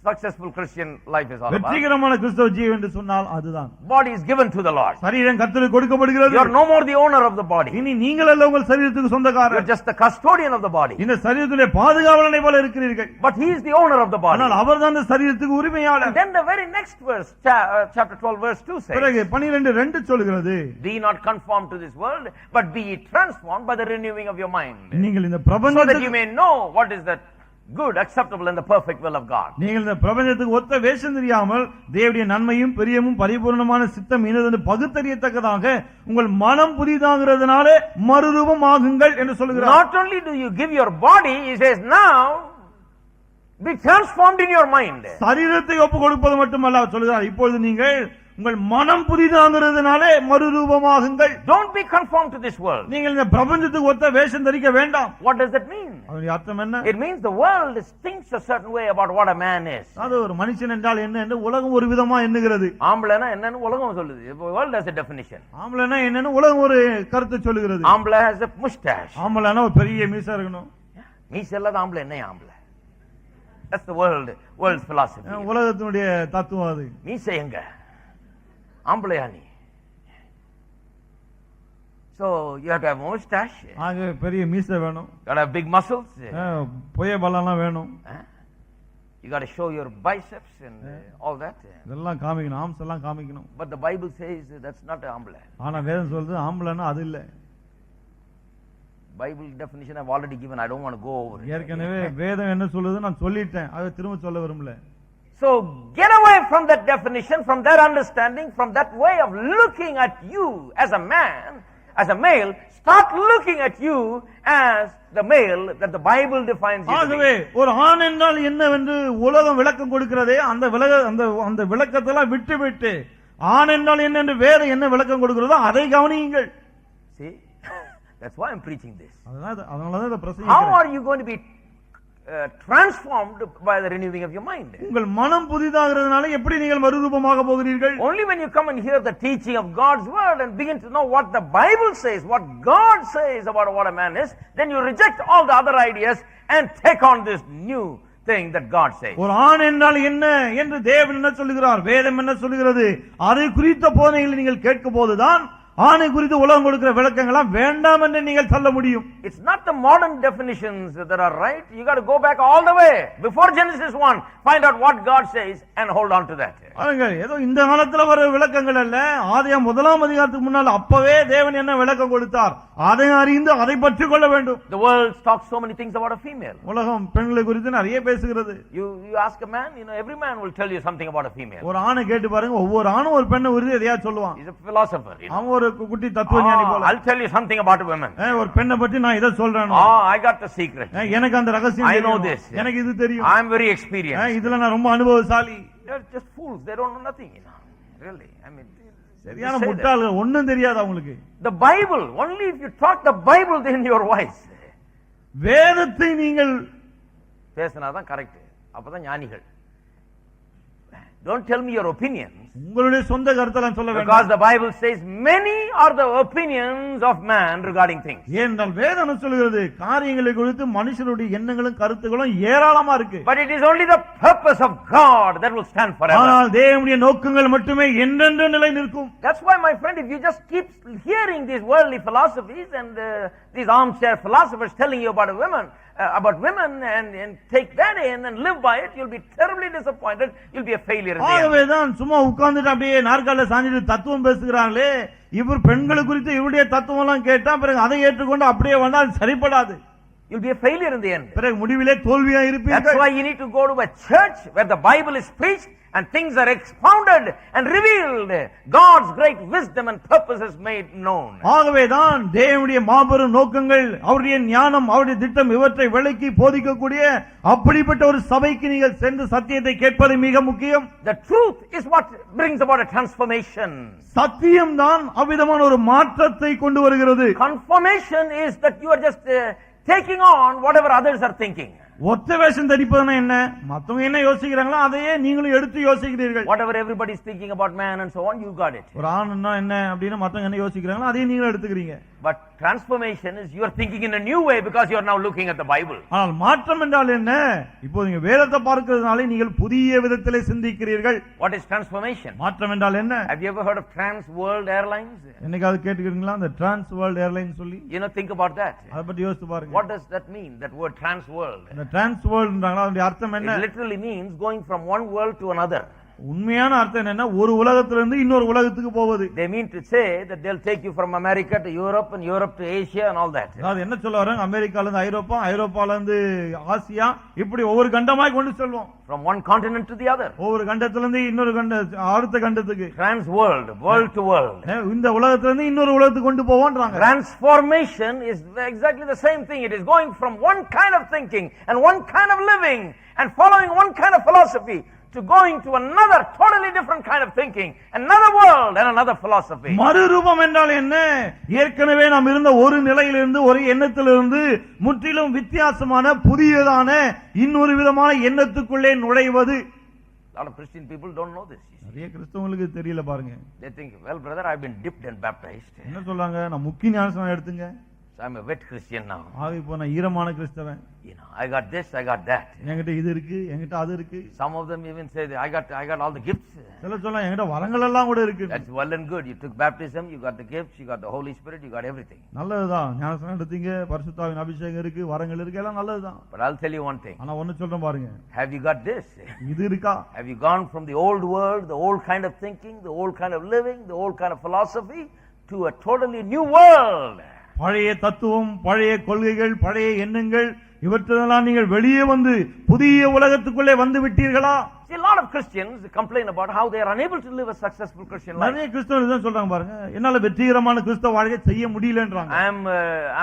successful Christian life is all about. வெற்றிகரமான கிறிஸ்தவ ஜீவன் என்று சொன்னால் அதுதான். Body is given to the Lord. சரீரம் கர்த்தருக்கு கொடுக்கப்படுகிறது. You are no more the owner of the body. இனி நீங்கள் அல்ல உங்கள் சரீரத்துக்கு You are சொந்தக்காரர். just the custodian of the body. இந்த சரீரத்திலே பாதுகாவலனை போல இருக்கிறீர்கள். But he is the owner of the body. ஆனால் அவர்தான் இந்த சரீரத்துக்கு உரிமையாளர். And then the very next verse, chapter 12 verse 2 says, பிறகு 12:2 சொல்கிறது, be not conformed to this world, but be ye transformed by the renewing of your mind, நீங்கள் இந்த so that you பிரபஞ்சத்துக்கு may know what is that good, acceptable and the perfect will of God. நீங்கள் இந்த பிரபஞ்சத்துக்கு ஒத்த வேஷம் தெரியாமல் தேவனுடைய நன்மையும் பிரியமும் பரிபூர்ணமான சித்தம் இனதென்று பகுத்தறியத்தக்கதாக உங்கள் மனம் புதிதாகிறதுனாலே மறுரூபமாகுங்கள் என்று சொல்கிறார். Not only do you give your body, he says, now be transformed in your mind. சரீரத்தை ஒப்பு கொடுப்பது மட்டுமல்ல, அவர் சொல்கிறார், இப்பொழுது நீங்கள் உங்கள் மனம் புதிதாகிறதுனாலே மறுரூபமாகுங்கள். Don't be conformed to this world. நீங்கள் இந்த பிரபஞ்சத்துக்கு ஒத்த வேஷம் தரிக்க வேண்டாம். What does that mean? அதனுடைய அர்த்தம் என்ன? It means the world thinks a certain way about what a man is. அது ஒரு மனுஷன் என்றால் என்ன என்று உலகம் ஒரு விதமா எண்ணுகிறது. ஆம்பளைனா என்னன்னு உலகம் சொல்லுது. The world has a definition. ஆம்பளைனா என்னன்னு உலகம் ஒரு கருத்து சொல்லுகிறது. ஆம்பளை has a mustache. ஆம்பளைனா ஒரு பெரிய மீசை இருக்கணும். மீசை இல்லாத ஆம்பளை என்ன ஆம்பளை? That's the world's philosophy. உலகத்தினுடைய தத்துவம் அது. மீசை எங்க? ஆம்பளையா நீ? So you have to have mustache. ஆக பெரிய மீசை வேணும். You got to have big muscles. புய பலம்லாம் வேணும். You got to show your biceps and all that. இதெல்லாம் காமிக்கணும், ஆம்ஸ் எல்லாம் காமிக்கணும். But the Bible says that's not an ஆம்பளை. ஆனா வேதம் சொல்றது ஆம்பளைன்னா அது இல்ல. Bible definition I've already given. I don't want to go over it. ஏற்கனவே வேதம் என்ன சொல்லுது நான் சொல்லிட்டேன், அதை திரும்ப சொல்ல விரும்பல. So get away from that definition, from that understanding, from that way of looking at you as a man, as a male. Start looking at you as the male that the Bible defines you to ஆகவே be. ஒரு ஆண் என்றால் என்னவென்று உலகம் விளக்கம் கொடுக்கிறதே, அந்த விளக்கத்தெல்லாம் விட்டு ஆண் என்றால் என்ன என்று வேற என்ன விளக்கம் கொடுக்கிறதோ அதை கவனியுங்கள். See, that's why I'm preaching this. அதனாலதான் இதை How பிரசங்கிக்கிறேன். are you going to be transformed by the renewing of your mind? உங்கள் மனம் புதிதாகிறதுனால எப்படி நீங்கள் மறுரூபமாக போகிறீர்கள்? Only when you come and hear the teaching of God's word and begin to know what the Bible says, what God says about what a man is, then you reject all the other ideas and take on this new thing that God says. ஒரு ஆண் என்றால் என்ன என்று தேவன் என்ன சொல்லுகிறார், வேதம் என்ன சொல்லுகிறது, அதை குறித்த போதனைகளை நீங்கள் கேட்கும் போதுதான் ஆணை குறித்து உலகம் கொடுக்கிற விளக்கங்களாம் வேண்டாம் என்று நீங்கள் சொல்ல முடியும். It's not the modern definitions that are right. You got to go back all the way before Genesis 1, find out what God says and hold on to that. ஏதோ இந்த காலத்துல வர விளக்கங்கள் அல்ல, ஆதியாகமம் 1ஆம் அதிகாரத்துக்கு முன்னால் அப்பவே தேவன் என்ன விளக்கம் கொடுத்தார் அதை அறிந்து அதை பற்றிக் கொள்ள வேண்டும். The world talks so many things about a female. உலகம் பெண்களை குறித்து நிறைய பேசுகிறது. You ask a man, every man will tell you something about a female. ஒரு ஆணை கேட்டு பாருங்க, ஒவ்வொரு ஆணும் ஒரு பெண்ணை குறித்து எதையா சொல்லுவான். He's a philosopher. அவன் ஒரு குட்டி தத்துவஞானி போல. I'll tell you something about women. ஒரு பெண்ணை பற்றி நான் இதை சொல்றேன். I got the secret. எனக்கு அந்த ரகசியம் I know தெரியும். this. எனக்கு இது தெரியும். I'm very experienced. இதுல நான் ரொம்ப அனுபவசாலி. They're just fools. They don't know nothing. Really. I mean, சரியான முட்டாள்கள், ஒண்ணும் தெரியாது அவங்களுக்கு. The Bible, only if you talk the Bible then your voice. வேதத்தை நீங்கள் பேசினாதான் கரெக்ட். அப்பதான் ஞானிகள். Don't tell me your opinions. உங்களுடைய சொந்த கருத்தெல்லாம் சொல்ல Because வேண்டாம். the Bible says many are the opinions of man regarding things. ஏனென்றால் வேதம் சொல்கிறது காரியங்களை குறித்து மனுஷருடைய எண்ணங்களும் கருத்துக்களும் ஏராளமா இருக்கு. But it is only the purpose of God that will stand forever. ஆனால் தேவனுடைய நோக்கங்கள் மட்டுமே என்றென்றும் நிலை நிற்கும். That's why, my friend, if you just keep hearing these worldly philosophies and these armchair philosophers telling you about women and take that in and live by it, you'll be terribly disappointed. You'll be a failure in the end. ஆகவேதான் சும்மா உட்கார்ந்துட்டு அப்படியே நாற்காலில சாஞ்சிட்டு தத்துவம் பேசுகிறாங்களே, இவர் பெண்களை குறித்து இவருடைய தத்துவம் எல்லாம் கேட்டா பிறகு அதை ஏற்றுக்கொண்டு அப்படியே வந்தா அது சரிப்படாது. You'll be a failure in the end. பிறகு முடிவிலே தோல்வியா That's இருப்பீர்கள். why you need to go to a church where the Bible is preached and things are expounded and revealed. God's great wisdom and purpose is made known. ஆகவேதான் தேவனுடைய மாபெரும் நோக்கங்கள், அவருடைய ஞானம், அவருடைய திட்டம் இவற்றை விளக்கி போதிக்கக்கூடிய அப்படிப்பட்ட ஒரு சபைக்கு நீங்கள் சென்று சத்தியத்தை கேட்பது மிக முக்கியம். The truth is what brings about a transformation. சத்தியம் தான் அவ்விதமான ஒரு மாற்றத்தை கொண்டு வருகிறது. Confirmation is that you are just taking on whatever others are thinking. ஒத்த வேஷம் தரிப்பதுனா என்ன? மத்தவங்க என்ன யோசிக்கிறாங்களோ அதையே நீங்களும் எடுத்து யோசிக்கிறீர்கள். Whatever everybody is thinking about man and so on, you got it. ஒரு ஆண்னா என்ன அப்படினா மத்தவங்க என்ன யோசிக்கிறாங்களோ அதையே நீங்களும் எடுத்துக்கிறீங்க. But transformation is you are thinking in a new way because you are now looking at the Bible. ஆனால் மாற்றம் என்றால் என்ன? இப்போ நீங்க வேதத்தை பார்க்கிறதுனால நீங்கள் புதிய விதத்திலே சிந்திக்கிறீர்கள். What is transformation? மாற்றம் என்றால் என்ன? Have you ever heard of Trans World Airlines? என்னைக்காவது கேட்டுக்கிறீங்களா அந்த டிரான்ஸ் வேர்ல்ட் ஏர்லைன்ஸ் சொல்லி? Think about that. அத பத்தி யோசிச்சு பாருங்க. What does that mean, that word Trans World? இந்த டிரான்ஸ் வேர்ல்ட்ன்றாங்களா அதோட அர்த்தம் என்ன? It literally means going from one world to another. உண்மையான அர்த்தம் என்னன்னா ஒரு உலகத்திலிருந்து இன்னொரு உலகத்துக்கு போவது. They mean to say that they'll take you from America to Europe and Europe to Asia and all that. அது என்ன சொல்ல வராங்க? அமெரிக்கால இருந்து ஐரோப்பா, ஐரோப்பால இருந்து ஆசியா, இப்படி ஒவ்வொரு கண்டமாய் கொண்டு செல்வோம். From one continent to the other. ஒவ்வொரு கண்டத்திலிருந்து இன்னொரு அடுத்த கண்டத்துக்கு. Trans world, world to world. இந்த உலகத்திலிருந்து இன்னொரு உலகத்துக்கு கொண்டு போவோம்ன்றாங்க. Transformation is exactly the same thing. It is going from one kind of thinking and one kind of living and following one kind of philosophy to going to another totally different kind of thinking, another world and another philosophy. மறுரூபம் என்றால் என்ன? ஏற்கனவே நாம் இருந்த ஒரு நிலையிலிருந்து ஒரு எண்ணத்திலிருந்து முற்றிலும் வித்தியாசமான புதியதான இன்னொரு விதமான எண்ணத்துக்குள்ளே நுழைவது. A lot of Christian people don't know this. நிறைய கிறிஸ்தவங்களுக்கு தெரியல பாருங்க. They think, well brother, I've been dipped and baptized. என்ன சொல்றாங்க? நான் முக்கிய ஞானஸ்நானம் எடுத்துங்க. So I'm a wet Christian now. இப்போ நான் ஈரமான கிறிஸ்தவன். I got this, I got that. என்கிட்ட இது இருக்கு, என்கிட்ட அது இருக்கு. Some of them even say I got all the gifts. சிலர் சொல்ல என்கிட்ட வரங்கள் எல்லாம் கூட இருக்கு. That's well and good. You took baptism, you got the gifts, you got the Holy Spirit, you got everything. நல்லதுதான். ஞானஸ்நானம் எடுத்தீங்க, பரிசுத்தாவின் அபிஷேகம் இருக்கு, வரங்கள் இருக்கு, எல்லாம் நல்லதுதான். But I'll tell you one thing. ஆனா ஒன்னு சொல்றேன் பாருங்க. Have you got this? இது இருக்கா? Have you gone from the old world, the old kind of thinking, the old kind of living, the old kind of philosophy to a totally new world? பழைய தத்துவம், பழைய கொள்கைகள், பழைய எண்ணங்கள் இவற்றெல்லாம் நீங்கள் வெளியே வந்து புதிய உலகத்துக்குள்ளே வந்து விட்டீர்களா? See, a lot of Christians complain about how they are unable to live a successful Christian life. நிறைய கிறிஸ்தவர்கள் தான் சொல்றாங்க பாருங்க, என்னால வெற்றிகரமான கிறிஸ்தவ வாழ்க்கை செய்ய முடியலன்றாங்க.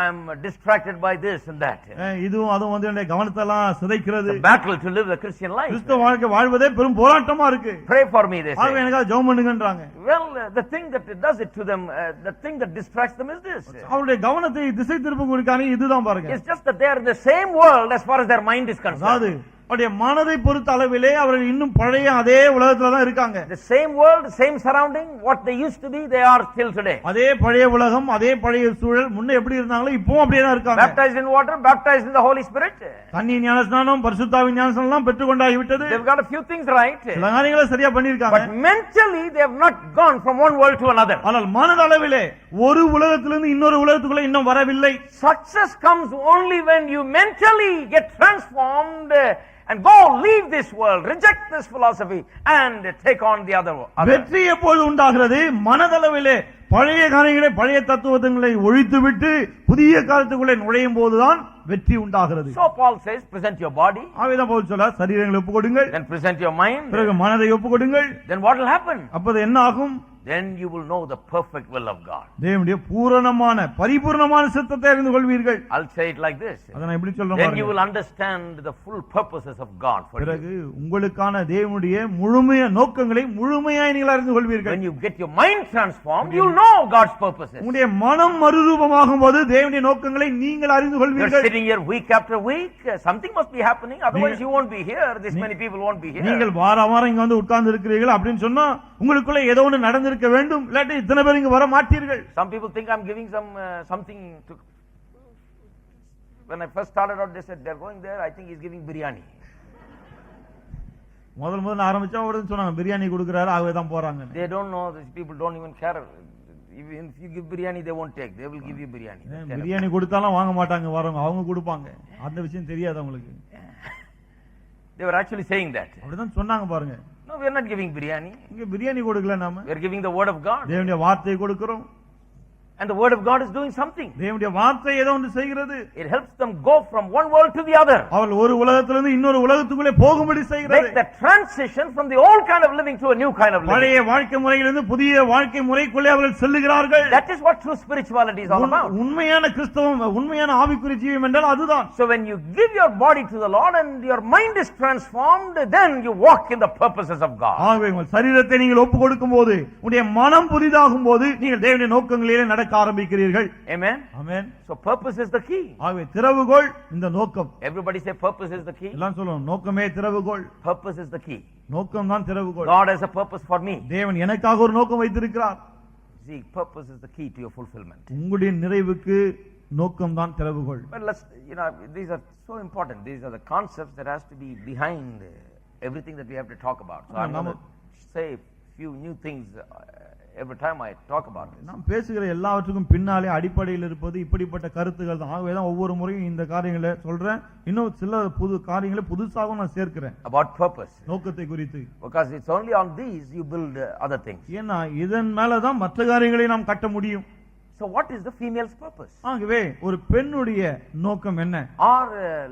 I'm distracted by this and that. இதுவும் அதுவும் வந்து என்னுடைய கவனத்தை எல்லாம் சிதைக்கிறது. The battle to live the Christian life. கிறிஸ்தவ வாழ்க்கை வாழ்வதே பெரும் போராட்டமா இருக்கு. Pray for me, they say. ஆகவே எனக்காக ஜெபம் பண்ணுங்கன்றாங்க. Well, the thing that does it to them, the thing that distracts them is this. அவருடைய கவனத்தை திசை திருப்பக்கூடிய இதுதான் பாருங்க. It's just that they are in the same world as far as their mind is concerned. அவருடைய மனதை பொறுத்த அளவிலே அவர்கள் இன்னும் பழைய அதே உலகத்துல தான் இருக்காங்க. The same world, same surrounding, what they used to be, they are still today. அதே பழைய உலகம், அதே பழைய சூழல், முன்ன எப்படி இருந்தாங்களோ இப்பவும் அப்படியே தான் இருக்காங்க. Baptized in water, baptized in the Holy Spirit. தண்ணி ஞானஸ்நானம், பரிசுத்தாவின் ஞானஸ்நானம் எல்லாம் பெற்றுக்கொண்டாகி விட்டது. They've got a few things right. சில காரியங்களை சரியா பண்ணிருக்காங்க. But mentally they have not gone from one world to another. ஆனால் மனதளவிலே ஒரு உலகத்திலிருந்து இன்னொரு உலகத்துக்குள்ள இன்னும் வரவில்லை. Success comes only when you mentally get transformed and go leave this world, reject this philosophy and take on the other. வெற்றி எப்போது உண்டாகிறது? மனதளவிலே பழைய காரியங்களை, பழைய தத்துவங்களை ஒழித்துவிட்டு புதிய காலத்துக்குள்ளே நுழையும் போதுதான் வெற்றி உண்டாகிறது. So Paul says, present your body. ஆவேதான் Pavul சொல்றார், சரீரங்களை ஒப்புக்கொடுங்கள். Then present your mind. பிறகு மனதை ஒப்புக்கொடுங்கள். Then what will happen? அப்போது என்ன ஆகும்? then you will know the perfect will of God. தேவனுடைய பூரணமான பரிபூரணமான சித்தத்தை அறிந்து கொள்வீர்கள். I'll say it like this. அத நான் எப்படி சொல்றேன் Then பாருங்க. you will understand the full purposes of God for you. பிறகு உங்களுக்கான தேவனுடைய முழுமையான நோக்கங்களை முழுமையாய் நீங்கள் அறிந்து கொள்வீர்கள். When you get your mind transformed, you'll know God's purposes. உங்களுடைய மனம் மறுரூபமாகும் போது தேவனுடைய நோக்கங்களை நீங்கள் அறிந்து You're கொள்வீர்கள். sitting here week after week, something must be happening, otherwise you won't be here. This many people won't be here. நீங்கள் வார வாரம் இங்க வந்து உட்கார்ந்து இருக்கிறீர்கள் அப்படின்னு சொன்னா உங்களுக்குள்ள ஏதோ ஒன்று நடந்திருக்க வேண்டும், இல்லாட்டி இத்தனை பேர் இங்க வர மாட்டீர்கள். Some people think I'm giving something to. When I first started out, they said they're going there. I think he's giving biryani. முதல்ல ஆரம்பிச்சா உடனே சொன்னாங்க பிரியாணி கொடுக்கறாரு, ஆகவே தான் போறாங்க. They don't know. These people don't even care. Even if you give biryani, they won't take. They will give you biryani. Biryani கொடுத்தாலும் வாங்க மாட்டாங்க, வரவங்க அவங்க கொடுப்பாங்க. அந்த விஷயம் தெரியாது அவங்களுக்கு. They were actually saying that. அப்படிதான் சொன்னாங்க பாருங்க. No, we are not giving biryani. இங்க பிரியாணி கொடுக்கல நாம. We are giving the word of God. தேவனுடைய வார்த்தையை கொடுக்கிறோம். And the word of God is doing something. தேவனுடைய வார்த்தை ஏதோ ஒன்று செய்கிறது. It helps them go from one world to the other. அவர்கள் ஒரு உலகத்திலிருந்து இன்னொரு உலகத்துக்குள்ளே போகும்படி செய்கிறது. Make the transition from the old kind of living to a new kind of living. பழைய வாழ்க்கை முறையிலிருந்து புதிய வாழ்க்கை முறைக்குள்ளே அவர்கள் செல்லுகிறார்கள். That is what true spirituality is all about. உண்மையான கிறிஸ்தவம், உண்மையான ஆவிக்குரிய ஜீவம் என்றால் அதுதான். So when you give your body to the Lord and your mind is transformed, then you walk in the purposes of God. ஆகவே உங்கள் சரீரத்தை நீங்கள் ஒப்பு கொடுக்கும்போது, உங்களுடைய மனம் புதிதாகும் போது நீங்கள் தேவனுடைய நோக்கங்களிலே நடக்க ஆரம்பிக்கிறீர்கள். Amen. Amen. So purpose is the key. ஆகவே திறவுகோல் இந்த நோக்கம். Everybody say purpose is the key. எல்லாம் சொல்லணும், நோக்கமே திறவுகோல். Purpose is the key. நோக்கம் தான் திறவுகோல். God has a purpose for me. தேவன் எனக்காக ஒரு நோக்கம் வைத்திருக்கிறார். See, purpose is the key to your fulfillment. உங்களுடைய நிறைவுக்கு நோக்கம் தான் திறவுகோல். But let's, these are so important. These are the concepts that has to be behind everything that we have to talk about. So I'm going to say a few new things every time I talk about this. நாம் பேசுகிற எல்லாவற்றுக்கும் பின்னாலே அடிப்படையில் இருப்பது இப்படிப்பட்ட கருத்துக்கள் தான். ஆகவே தான் ஒவ்வொரு முறையும் இந்த காரியங்களை சொல்றேன். இன்னும் சில புது காரியங்களை புதுசாகவும் நான் சேர்க்கிறேன். About purpose. நோக்கத்தை குறித்து. Because it's only on these you build other things. ஏன்னா இதன் மேல தான் மற்ற காரியங்களை நாம் கட்ட முடியும். So what is the female's purpose? ஆகவே ஒரு பெண்ணுடைய நோக்கம் என்ன? Or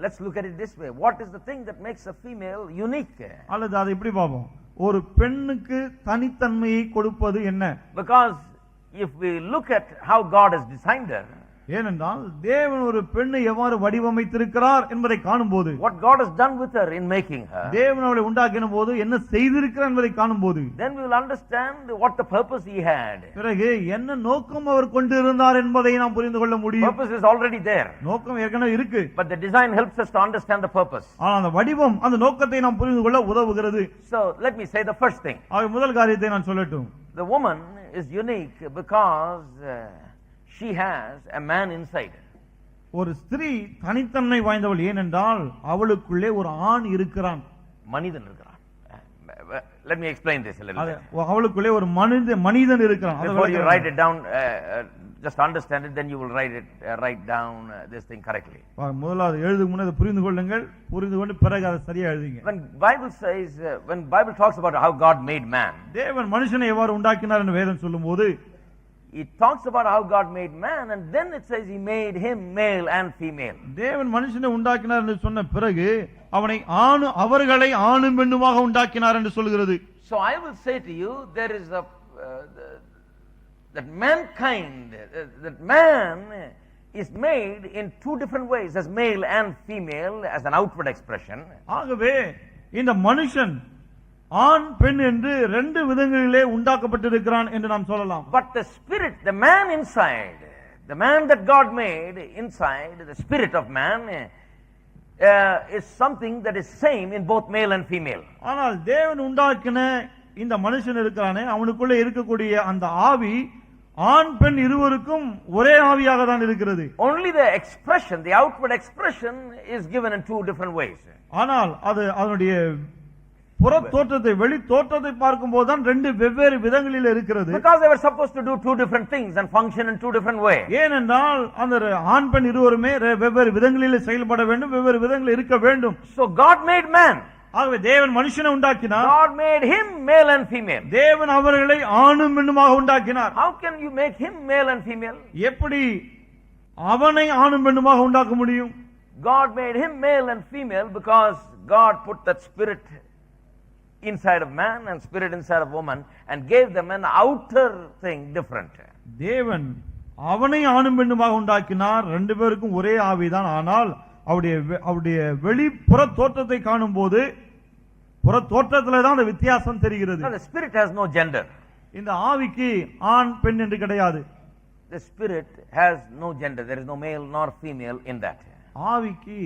let's look at it this way. What is the thing that makes a female unique? அல்லது அதை இப்படி பார்ப்போம். ஒரு பெண்ணுக்கு தனித்தன்மையை கொடுப்பது என்ன? Because if we look at how God has designed her, ஏனென்றால் தேவன் ஒரு பெண்ணை எவ்வாறு வடிவமைத்திருக்கிறார் என்பதை காணும்போது, what God has done with her in making her, தேவன் அவளை உண்டாக்கின போது என்ன செய்திருக்கிறார் என்பதை காணும்போது, then we will understand what the purpose he had. பிறகு என்ன நோக்கம் அவர் கொண்டிருந்தார் என்பதை நாம் புரிந்து கொள்ள முடியும். Purpose is already there. நோக்கம் ஏற்கனவே இருக்கு. But the design helps us to understand the purpose. ஆனால் அந்த வடிவம் அந்த நோக்கத்தை நாம் புரிந்து கொள்ள உதவுகிறது. So let me say the first thing. ஆக முதல் காரியத்தை நான் சொல்லட்டும். The woman is unique because she has a man inside. ஒரு ஸ்திரீ தனித்தன்மை வாய்ந்தவள் ஏனென்றால் அவளுக்குள்ளே ஒரு ஆண் இருக்கிறான். மனிதன் இருக்கிறான். Let me explain this a little bit. அவளுக்குள்ளே ஒரு மனிதன் இருக்கிறான். Before you write it down, just understand it, then you will write down this thing correctly. முதலாவது எழுதுக்கு முன்னே புரிந்து கொள்ளுங்கள், புரிந்து கொண்டு பிறகு அதை சரியா எழுதுங்க. When Bible talks about how God made man, தேவன் மனுஷனை எவ்வாறு உண்டாக்கினார் என்று வேதம் சொல்லும்போது, it talks about how God made man, and then it says he made him male and female. தேவன் மனுஷனை உண்டாக்கினார் என்று சொன்ன பிறகு அவர்களை ஆணும் பெண்ணுமாக உண்டாக்கினார் என்று சொல்கிறது. So I will say to you, there is that mankind, that man is made in two different ways, as male and female, as an outward expression. ஆகவே இந்த மனுஷன் ஆண் பெண் என்று ரெண்டு விதங்களிலே உண்டாக்கப்பட்டிருக்கிறான் என்று நாம் சொல்லலாம். But the spirit, the man inside, the man that God made inside, the spirit of man is something that is same in both male and female. ஆனால் தேவன் உண்டாக்கின இந்த மனுஷன் இருக்கிறானே, அவனுக்குள்ளே இருக்கக்கூடிய அந்த ஆவி ஆண் பெண் இருவருக்கும் ஒரே ஆவியாக தான் இருக்கிறது. Only the expression, the outward expression is given in two different ways. ஆனால் அது அதனுடைய புற தோற்றத்தை, வெளி தோற்றத்தை பார்க்கும்போது தான் ரெண்டு வெவ்வேறு விதங்களில் இருக்கிறது. Because they were supposed to do two different things and function in two different ways. ஏனென்றால் அந்த ஆண் பெண் இருவருமே வெவ்வேறு விதங்களில் செயல்பட வேண்டும், வெவ்வேறு விதங்களில் இருக்க வேண்டும். So God made man. ஆகவே தேவன் மனுஷனை உண்டாக்கினார். God made him male and female. தேவன் அவர்களை ஆணும் பெண்ணுமாக உண்டாக்கினார். How can you make him male and female? எப்படி அவனை ஆணும் பெண்ணுமாக உண்டாக்க முடியும்? God made him male and female because God put that spirit inside of man and spirit inside of woman and gave them an outer thing different. தேவன் அவனை ஆணும் பெண்ணுமாக உண்டாக்கினார், ரெண்டு பேருக்கும் ஒரே ஆவிதான். ஆனால் அவருடைய வெளிப்புற தோற்றத்தை காணும் போது புற தோற்றத்திலே தான் அந்த வித்தியாசம் தெரிகிறது. Now the spirit has no gender. இந்த ஆவிக்கு ஆண் பெண் என்று கிடையாது. The spirit has no gender. There is no male nor female in that. ஆவிக்கு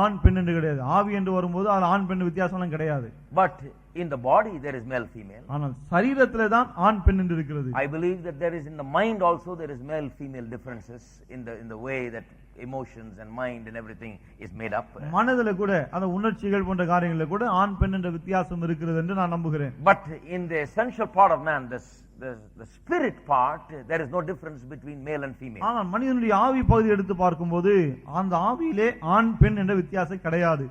ஆண் பெண் என்று கிடையாது. ஆவி என்று வரும்போது அது ஆண் பெண் வித்தியாசம் கிடையாது. But in the body there is male female. ஆனால் சரீரத்திலே தான் ஆண் பெண் என்று இருக்கிறது. I believe that there is in the mind also there is male female differences in the way that emotions and mind and everything is made up. மனதில கூட அந்த உணர்ச்சிகள் போன்ற காரியங்களில கூட ஆண் பெண் என்ற வித்தியாசம் இருக்கிறது என்று நான் நம்புகிறேன். But in the essential part of man, the spirit part, there is no difference between male and female. ஆனால் மனிதனுடைய ஆவி பகுதி எடுத்து பார்க்கும்போது அந்த ஆவியிலே ஆண் பெண் என்ற வித்தியாசம் கிடையாது.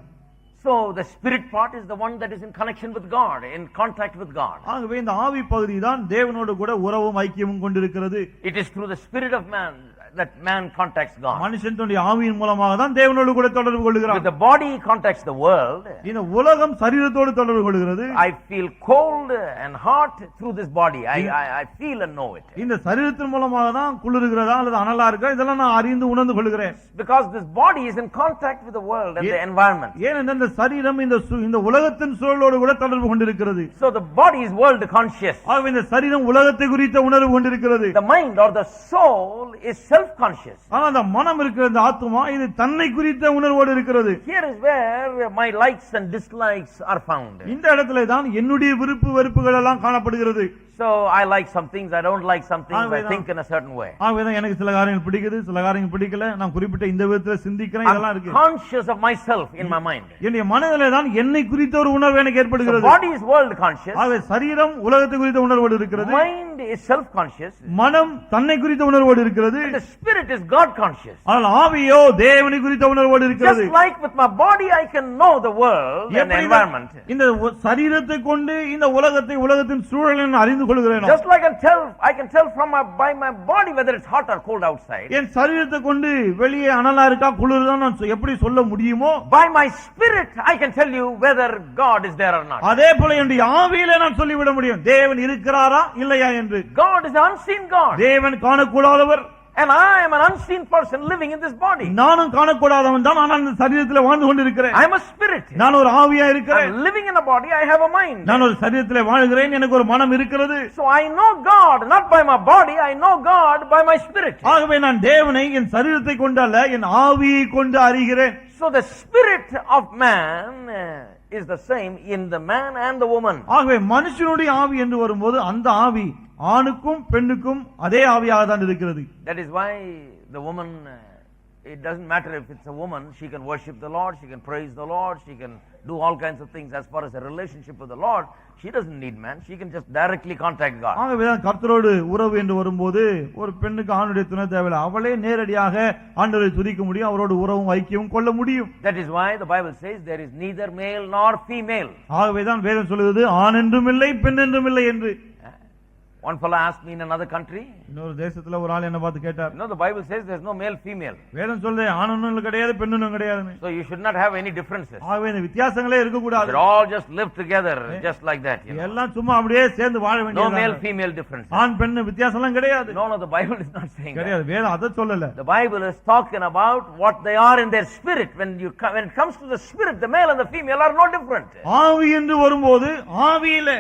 So the spirit part is the one that is in connection with God, in contact with God. ஆகவே இந்த ஆவி பகுதி தான் தேவனோடு கூட உறவும் ஐக்கியமும் கொண்டிருக்கிறது. It is through the spirit of man that man contacts God. மனுஷனுடைய ஆவியின் மூலமாக தான் தேவனோடு கூட தொடர்பு கொள்கிறான். With the body he contacts the world. இந்த உலகம் சரீரத்தோடு தொடர்பு கொள்கிறது. I feel cold and hot through this body. I feel and know it. இந்த சரீரத்தின் மூலமாக தான் குளிர்கிறதா அல்லது அனலா இருக்கா இதெல்லாம் நான் அறிந்து உணர்ந்து கொள்கிறேன். Because this body is in contact with the world and the environment. ஏனென்றால் இந்த சரீரம் இந்த உலகத்தின் சூழலோடு கூட தொடர்பு கொண்டிருக்கிறது. So the body is world conscious. ஆகவே இந்த சரீரம் உலகத்தை குறித்த உணர்வு கொண்டிருக்கிறது. The mind or the soul is self conscious. ஆனா அந்த மனம் இருக்கிற இந்த ஆத்துமா இது தன்னை குறித்த உணர்வோடு இருக்கிறது. Here is where my likes and dislikes are found. இந்த இடத்திலே தான் என்னுடைய விருப்பு வெறுப்புகள் எல்லாம் காணப்படுகிறது. So I like some things, I don't like some things, I think in a certain way. ஆகவே எனக்கு சில காரியங்கள் பிடிக்குது, சில காரியங்கள் பிடிக்கல, நான் குறிப்பிட்ட இந்த விதத்துல சிந்திக்கிறேன், இதெல்லாம் இருக்கு. Conscious of myself in my mind. என்னுடைய மனதிலே தான் என்னை குறித்த ஒரு உணர்வு எனக்கு ஏற்படுகிறது. So body is world conscious. ஆகவே சரீரம் உலகத்தை குறித்த உணர்வோடு இருக்கிறது. Mind is self conscious. மனம் தன்னை குறித்த உணர்வோடு இருக்கிறது. The spirit is God conscious. ஆனால் ஆவியோ தேவனை குறித்த உணர்வோடு இருக்கிறது. Just like with my body I can know the world and the environment. இந்த சரீரத்தை கொண்டு இந்த உலகத்தின் சூழலை அறிந்து கொள்கிறேன். Just like I can tell by my body whether it's hot or cold outside. என் சரீரத்தை கொண்டு வெளியே அனலா இருக்கா குளிருதா நான் எப்படி சொல்ல முடியுமோ? By my spirit I can tell you whether God is there or not. அதே போல என்னுடைய ஆவியிலே நான் சொல்லிவிட முடியும் தேவன் இருக்கிறாரா இல்லையா என்று. God is an unseen God. தேவன் காணக்கூடாதவர். And I am an unseen person living in this body. நானும் காணக்கூடாதவன் தான், ஆனால் இந்த சரீரத்திலே வாழ்ந்து கொண்டிருக்கிறேன். I am a spirit. நான் ஒரு ஆவியா இருக்கிறேன். I am living in a body, I have a mind. நான் ஒரு சரீரத்திலே வாழ்கிறேன், எனக்கு ஒரு மனம் இருக்கிறது. So I know God not by my body, I know God by my spirit. ஆகவே நான் தேவனை என் சரீரத்தை கொண்டு அல்ல என் ஆவியை கொண்டு அறிகிறேன். So the spirit of man is the same in the man and the woman. ஆகவே மனுஷனுடைய ஆவி என்று வரும்போது அந்த ஆவி ஆணுக்கும் பெண்ணுக்கும் அதே ஆவியாக தான் இருக்கிறது. That is why the woman, it doesn't matter if it's a woman, she can worship the Lord, she can praise the Lord, she can do all kinds of things as far as a relationship with the Lord. She doesn't need man, she can just directly contact God. ஆகவே தான் கர்த்தரோடு உறவு என்று வரும்போது ஒரு பெண்ணுக்கு ஆணுடைய துணை தேவையில்லை, அவளே நேரடியாக ஆண்டவரை துதிக்க முடியும், அவரோடு உறவும் ஐக்கியமும் கொள்ள முடியும். That is why the Bible says there is neither male nor female. ஆகவே தான் வேதம் சொல்லுகிறது ஆண் என்றும் இல்லை பெண் என்றும் இல்லை என்று. One fellow asked me in another country. இன்னொரு தேசத்துல ஒரு ஆள் என்ன பார்த்து கேட்டார். No, the Bible says there is no male female. வேதம் சொல்லுது ஆணும் கிடையாது பெண்ணும் கிடையாது. So you should not have any differences. ஆகவே இந்த வித்தியாசங்களே இருக்க கூடாது. They all just live together just like that, you know. எல்லாம் சும்மா அப்படியே சேர்ந்து வாழ வேண்டியது. No male female differences. ஆண் பெண் வித்தியாசம்லாம் கிடையாது. No, the Bible is not saying that. கிடையாது, வேதம் அத சொல்லல. The Bible is talking about what they are in their spirit. When it comes to the spirit, the male and the female are no different. ஆவி என்று வரும்போது ஆவியிலே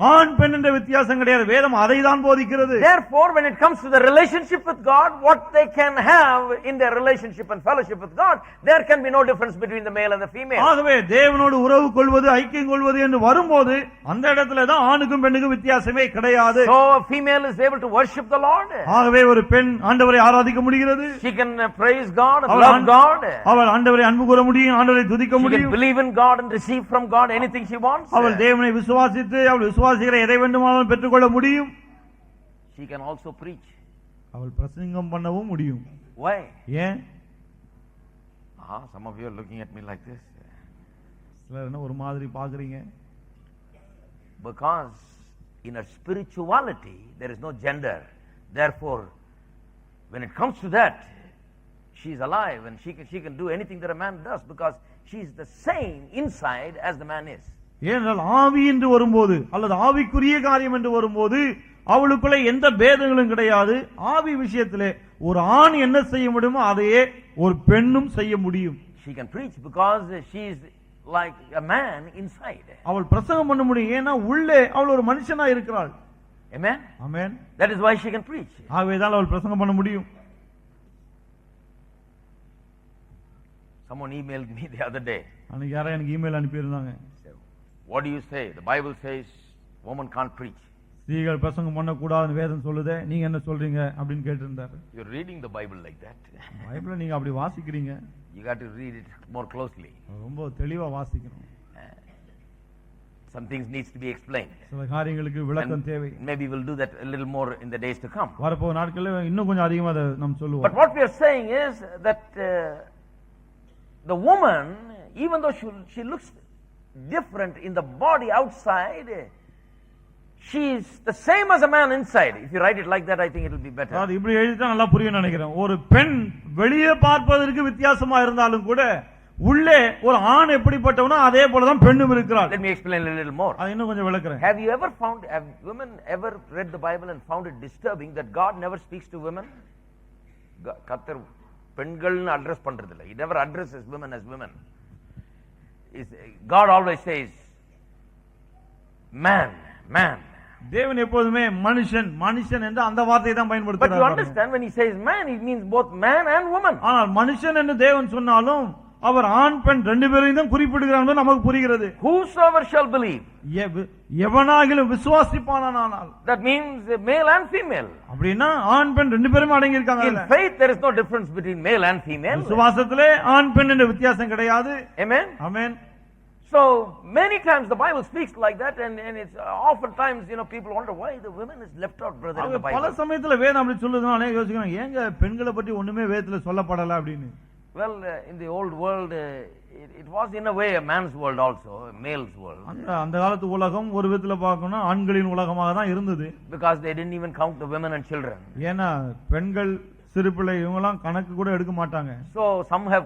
ஆண் பெண் என்ற வித்தியாசம் கிடையாது, வேதம் அதை தான் போதிக்கிறது. Therefore when it comes to the relationship with God, what they can have in their relationship and fellowship with God, there can be no difference between the male and the female. ஆகவே தேவனோடு உறவு கொள்வது ஐக்கியம் கொள்வது என்று வரும்போது அந்த இடத்துல தான் ஆணுக்கும் பெண்ணுக்கும் வித்தியாசமே கிடையாது. So a female is able to worship the Lord. ஆகவே ஒரு பெண் ஆண்டவரை ஆராதிக்க முடிகிறது. She can praise God and love God. அவள் ஆண்டவரை அன்பு கூற முடியும், ஆண்டவரை துதிக்க முடியும். She முடியும். can believe in God and receive from God anything she wants. அவள் தேவனை விசுவாசித்து அவள் எதை வேண்டுமானாலும் பெற்றுக்கொள்ள முடியும். She can also preach. அவள் பிரசங்கம் பண்ணவும் முடியும். Why? ஏன்? Some of you are looking at me like this. சிலர் என்ன ஒரு மாதிரி பாக்குறீங்க? Because in her spirituality there is no gender. Therefore when it comes to that, she is alive and she can do anything that a man does because she is the same inside as the man is. ஏனென்றால் ஆவி என்று வரும்போது அல்லது ஆவிக்குரிய காரியம் என்று வரும்போது அவளுக்குள்ள எந்த பேதங்களும் கிடையாது. ஆவி விஷயத்திலே ஒரு ஆண் என்ன செய்ய முடியுமோ அதையே ஒரு பெண்ணும் செய்ய முடியும். She can preach because she is like a man inside. அவள் பிரசங்கம் பண்ண முடியும், ஏன்னா உள்ளே அவள் ஒரு மனுஷனா இருக்கிறாள். Amen. Amen. That is why she can preach. ஆகவேதான் அவள் பிரசங்கம் பண்ண முடியும். Someone emailed me the other day. அன்னைக்கு யாரோ எனக்கு இமெயில் அனுப்பி இருந்தாங்க. What do you say? The Bible says woman can't preach. ஸ்திரீகள் பிரசங்கம் பண்ண கூடாதுன்னு வேதம் சொல்லுதே, நீங்க என்ன சொல்றீங்க அப்படின்னு கேட்டிருந்தாரு. You're reading the Bible like that. பைபிளை நீங்க அப்படி வாசிக்கிறீங்க, You got to read it more closely. ரொம்ப தெளிவா வாசிக்கணும். Some things needs to be explained. சில காரியங்களுக்கு விளக்கம் தேவை. Maybe we'll do that a little more in the days to come. வரப்போ நாட்கள்ல இன்னும் கொஞ்சம் அதிகமா அதை நாம் But சொல்லுவோம். what we are saying is that the woman, even though she looks different in the body outside, she is the same as a man inside. If you write it like that, I think it will be better. அது இப்படி எழுதிட்டா நல்லா புரியும் நினைக்கிறேன். ஒரு பெண் வெளியே பார்ப்பதற்கு வித்தியாசமா இருந்தாலும் கூட உள்ளே ஒரு ஆண் எப்படிப்பட்டவனோ அதே போலதான் பெண்ணும் இருக்கிறாள். Let me explain a little more. அது இன்னும் கொஞ்சம் விளக்குறேன். Have women ever read the Bible and found it disturbing that God never speaks to women? கர்த்தர் பெண்கள்னு அட்ரஸ் பண்றது இல்ல. He never addresses women as women. God always says man. தேவன் எப்போதுமே மனுஷன் என்று அந்த வார்த்தையை தான் But you பயன்படுத்துறார். understand, when he says man, it means both man and woman. ஆனால் மனுஷன் என்று தேவன் சொன்னாலும் அவர் ஆண் பெண் ரெண்டு பேரையும் தான் குறிப்பிடுகிறார் என்பது நமக்கு புரிகிறது. Whosoever shall believe. எவனாகிலும் விசுவாசிப்பானால். That means male and female. அப்படின்னா ஆண் பெண் ரெண்டு பேரும் அடங்கி இருக்காங்க. In faith there is no difference between male and female. விசுவாசத்திலே ஆண் பெண் என்ற வித்தியாசம் கிடையாது. Amen. Amen. So many times the Bible speaks like that, and it's oftentimes people wonder why the women is left out, brother, in the Bible. பல சமயத்துல வேதம் அப்படி சொல்லுதுன்னா யோசிக்கிறாங்க, ஏங்க பெண்களை பற்றி ஒண்ணுமே வேதத்துல சொல்லப்படல அப்படின்னு. Well, in the old world, it was in a way a man's world also, a male's world. அந்த காலத்து உலகம் ஒரு விதத்துல பார்க்கணும் ஆண்களின் உலகமாக தான் இருந்தது. Because they didn't even count the women and children. ஏன்னா பெண்கள் சிறு பிள்ளை இவங்கெல்லாம் கணக்கு கூட எடுக்க மாட்டாங்க. So some have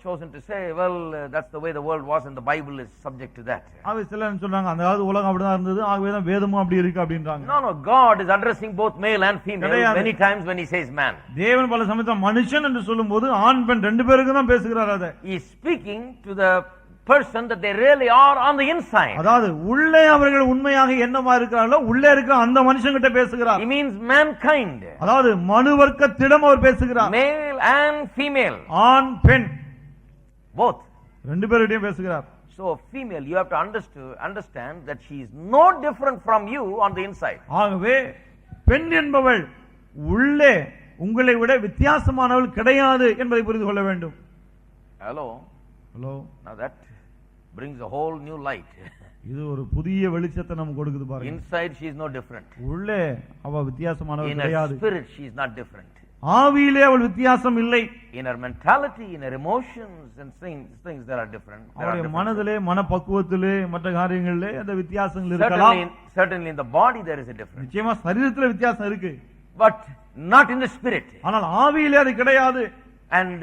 chosen to say, well, that's the way the world was, and the Bible is subject to that. ஆகவே சிலர் சொல்றாங்க அந்த காலத்து உலகம் அப்படிதான் இருந்தது, ஆகவே தான் வேதமும் அப்படி இருக்கு அப்படின்றாங்க. No, God is addressing both male and female many times when he says man. தேவன் பல சமயத்துல மனுஷன் என்று சொல்லும்போது ஆண் பெண் ரெண்டு பேருக்கு தான் பேசுகிறார். அதை he is speaking to the person that they really are on the inside. அதாவது உள்ளே அவர்கள் உண்மையாக என்னமா இருக்கிறார்களோ உள்ளே இருக்கிற அந்த மனுஷங்கிட்ட பேசுகிறார். He means mankind. அதாவது மனு வர்க்கத்திடம் அவர் பேசுகிறார். Male and female. ஆண் பெண் both. ரெண்டு பேரிடையும் பேசுகிறார். So female, you have to understand that she is no different from you on the inside. ஆகவே பெண் என்பவள் உள்ளே உங்களை விட வித்தியாசமானவள் கிடையாது என்பதை புரிந்து கொள்ள வேண்டும். Hello. Now that brings a whole new light. இது ஒரு புதிய வெளிச்சத்தை நமக்கு கொடுக்குது பாருங்க. Inside she is no different. உள்ளே அவ வித்தியாசமானவள் கிடையாது. In her spirit she is not different. ஆவியிலே அவள் வித்தியாசம் இல்லை. In her mentality, in her emotions and things that are different. அவளுடைய மனதிலே மனப்பக்குவத்திலே மற்ற காரியங்களிலே அந்த வித்தியாசங்கள் இருக்கலாம். Certainly in the body there is a difference. நிச்சயமா சரீரத்திலே வித்தியாசம் இருக்கு. But not in the spirit. ஆனால் ஆவியிலே அது கிடையாது. And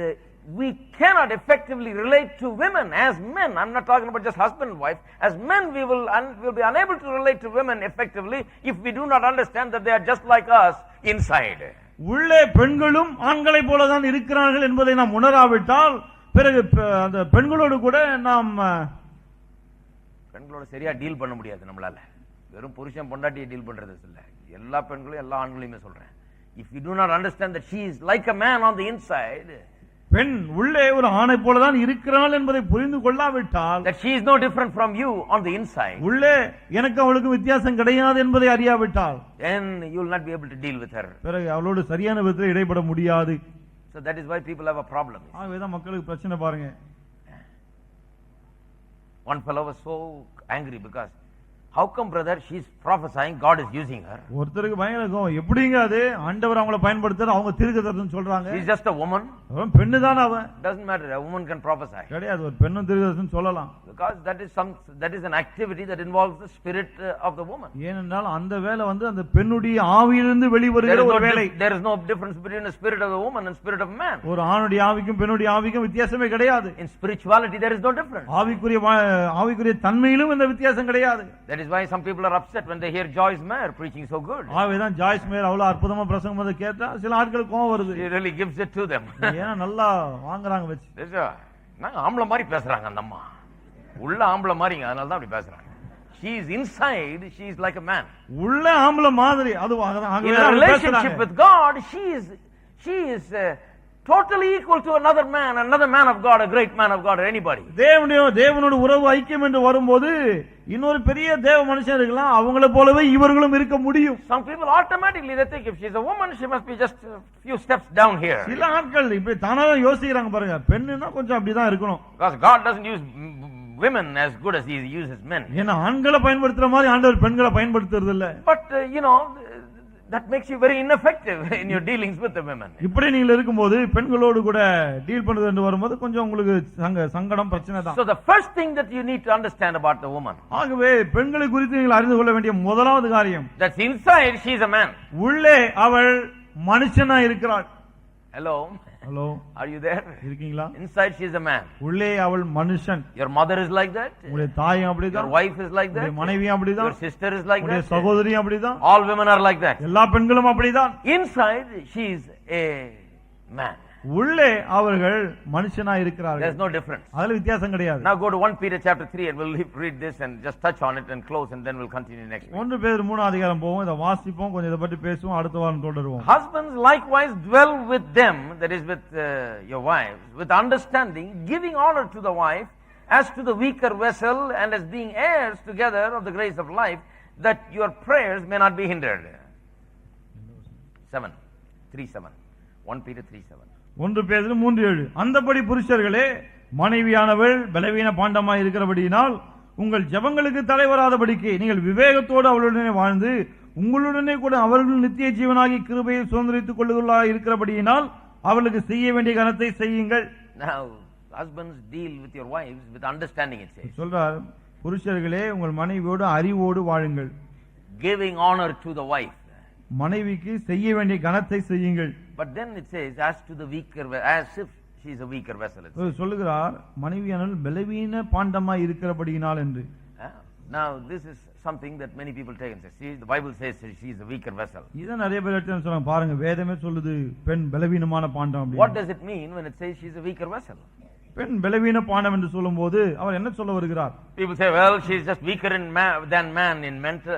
we cannot effectively relate to women as men. I'm not talking about just husband and wife. As men, we will be unable to relate to women effectively if we do not understand that they are just like us inside. உள்ளே பெண்களும் ஆண்களை போல தான் இருக்கிறார்கள் என்பதை நாம் உணராவிட்டால் பிறகு அந்த பெண்களோடு கூட நாம் பெண்களோட சரியா டீல் பண்ண முடியாது நம்மளால. வெறும் புருஷன் பொண்டாட்டியை டீல் பண்றது இல்ல, எல்லா பெண்களும் எல்லா ஆண்களையுமே சொல்றேன். If you do not understand that she is like a man on the inside, பெண் உள்ளே ஒரு ஆணை போலதான் இருக்கிறாள் என்பதை புரிந்து கொள்ளாவிட்டால், that she is no different from you on the inside, உள்ளே எனக்கு அவளுக்கு வித்தியாசம் கிடையாது என்பதை அறியாவிட்டால், then you will not be able to deal with her. பிறகு அவளோடு சரியான விதத்தில் இடைப்பட முடியாது. So that is why people have a problem. ஆகவேதான் மக்களுக்கு பிரச்சனை பாருங்க. One fellow was so angry because How come, brother, she's prophesying, God is using her? ஒருத்தருக்கு பயம் இருக்கும், எப்படிங்க அது ஆண்டவர் அவங்கள பயன்படுத்துறாரு, அவங்க தீர்க்கதரிசனம் சொல்றாங்க. She's just a woman. அவன் பெண்ணு தானே அவன். Doesn't matter, a woman can prophesy. கிடையாது, ஒரு பெண்ணும் தீர்க்கதரிசனம் சொல்லலாம். Because that is an activity that involves the spirit of the woman. ஏனென்றால் அந்த வேலை வந்து அந்த பெண்ணுடைய ஆவியிலிருந்து வெளிவருகிற ஒரு வேலை. There is no difference between the spirit of the woman and spirit of man. ஒரு ஆணுடைய ஆவிக்கும் பெண்ணுடைய ஆவிக்கும் வித்தியாசமே கிடையாது. In spirituality there is no difference. ஆவிக்குரிய தன்மையிலும் எந்த வித்தியாசம் கிடையாது. That is why some people are upset when they hear Joyce Meyer preaching so good. ஆவேதான் ஜாய்ஸ் மேயர் அவ்வளவு அற்புதமா பிரசங்கம் பண்ணத கேட்டா சில ஆட்களுக்கு கோபம் வருது. She really gives it to them. ஏன்னா நல்லா வாங்குறாங்க வெச்சு. நாங்க ஆம்பளை மாதிரி பேசுறாங்க அந்த அம்மா. உள்ள ஆம்பளை மாதிரிங்க, அதனால தான் அப்படி பேசுறாங்க. She is inside, she is like a man. உள்ள ஆம்பளை மாதிரி அது வாங்குறாங்க. In a relationship with God, she is totally equal to another man of God, a great man of God, or anybody. தேவனோட உறவு ஐக்கியம் என்று வரும்போது இன்னொரு பெரிய தேவ மனுஷன் இருக்கலாம், அவங்கள போலவே இவர்களும் இருக்க முடியும். Some people automatically they think if she is a woman she must be just a few steps down here. சில ஆட்கள் இப்படி தானா யோசிக்கிறாங்க பாருங்க, பெண்ணுன்னா கொஞ்சம் அப்படிதான் இருக்கணும். Because God doesn't use women as good as he uses men. ஏன்னா ஆண்களை பயன்படுத்துற மாதிரி ஆண்டவர் பெண்களை பயன்படுத்துறது இல்ல. But that makes you very ineffective in your dealings with the women. இப்படி நீங்க இருக்கும்போது பெண்களோடு கூட டீல் பண்றது என்று வரும்போது கொஞ்சம் உங்களுக்கு சங்கடம் பிரச்சனை தான். So the first thing that you need to understand about the woman, ஆகவே பெண்களை குறித்து நீங்கள் அறிந்து கொள்ள வேண்டிய முதலாவது காரியம், that's inside she is a man. உள்ளே அவள் மனுஷனா இருக்கிறாள். Hello, are you there? இருக்கீங்களா? Inside she is a man. உள்ளே அவள் மனுஷன். Your mother is like that. உங்களுடைய தாயும் அப்படிதான். Your wife is like that. உங்களுடைய மனைவியும் அப்படிதான். Your sister is like that. உங்களுடைய சகோதரியும் அப்படிதான். All women are like that. எல்லா பெண்களும் அப்படிதான். Inside she is a man. உள்ளே அவர்கள் மனுஷனா இருக்கிறார்கள். There is no difference. அதுல வித்தியாசம் கிடையாது. Now go to 1 Peter chapter 3 and we'll read this and just touch on it and close and then we'll continue next week. 1 பேதுரு 3 அதிகாரம் போவோம், இத வாசிப்போம், கொஞ்சம் இத பத்தி பேசுவோம், அடுத்த வாரம் தொடருவோம். Husbands likewise dwell with them, that is with your wives, with understanding, giving honor to the wife as to the weaker vessel and as being heirs together of the grace of life, that your prayers may not be hindered. 3:7. 1 Peter 3:7. 1 பேதுரு 3:7. அந்தபடி புருஷர்களே, மனைவியானவள் பலவீன பாண்டமாய் இருக்கிறபடியினால் உங்கள் ஜெபங்களுக்கு தலைவராதபடிக்கு நீங்கள் விவேகத்தோடு அவளுடனே வாழ்ந்து உங்களுடனே கூட அவர்கள் நித்திய ஜீவனாகி கிருபையை சுதந்திரித்துக் கொள்ளுதலாய் இருக்கிறபடியினால் அவளுக்கு செய்ய வேண்டிய கனத்தை செய்யுங்கள். Now husbands deal with your wives with understanding, it says. சொல்றார், புருஷர்களே உங்கள் மனைவியோடு அறிவோடு வாழுங்கள். Giving honor to the wife. மனைவிக்கு செய்ய வேண்டிய கனத்தை செய்யுங்கள். But then it says as to the weaker, as if she is a weaker vessel. சொல்லுகிறார், மனைவியானவள் பலவீன பாண்டமாய் இருக்கிறபடியினால் என்று. Now this is something that many people take and say, see, the Bible says she is a weaker vessel. இத நிறைய பேர் எடுத்து சொல்றாங்க, பாருங்க வேதமே சொல்லுது பெண் பலவீனமான பாண்டம் அப்படி. What does it mean when it says she is a weaker vessel? பெண் பலவீன பாண்டம் என்று சொல்லும்போது அவர் என்ன சொல்ல வருகிறார்? People say, well, she is just weaker than man in mental,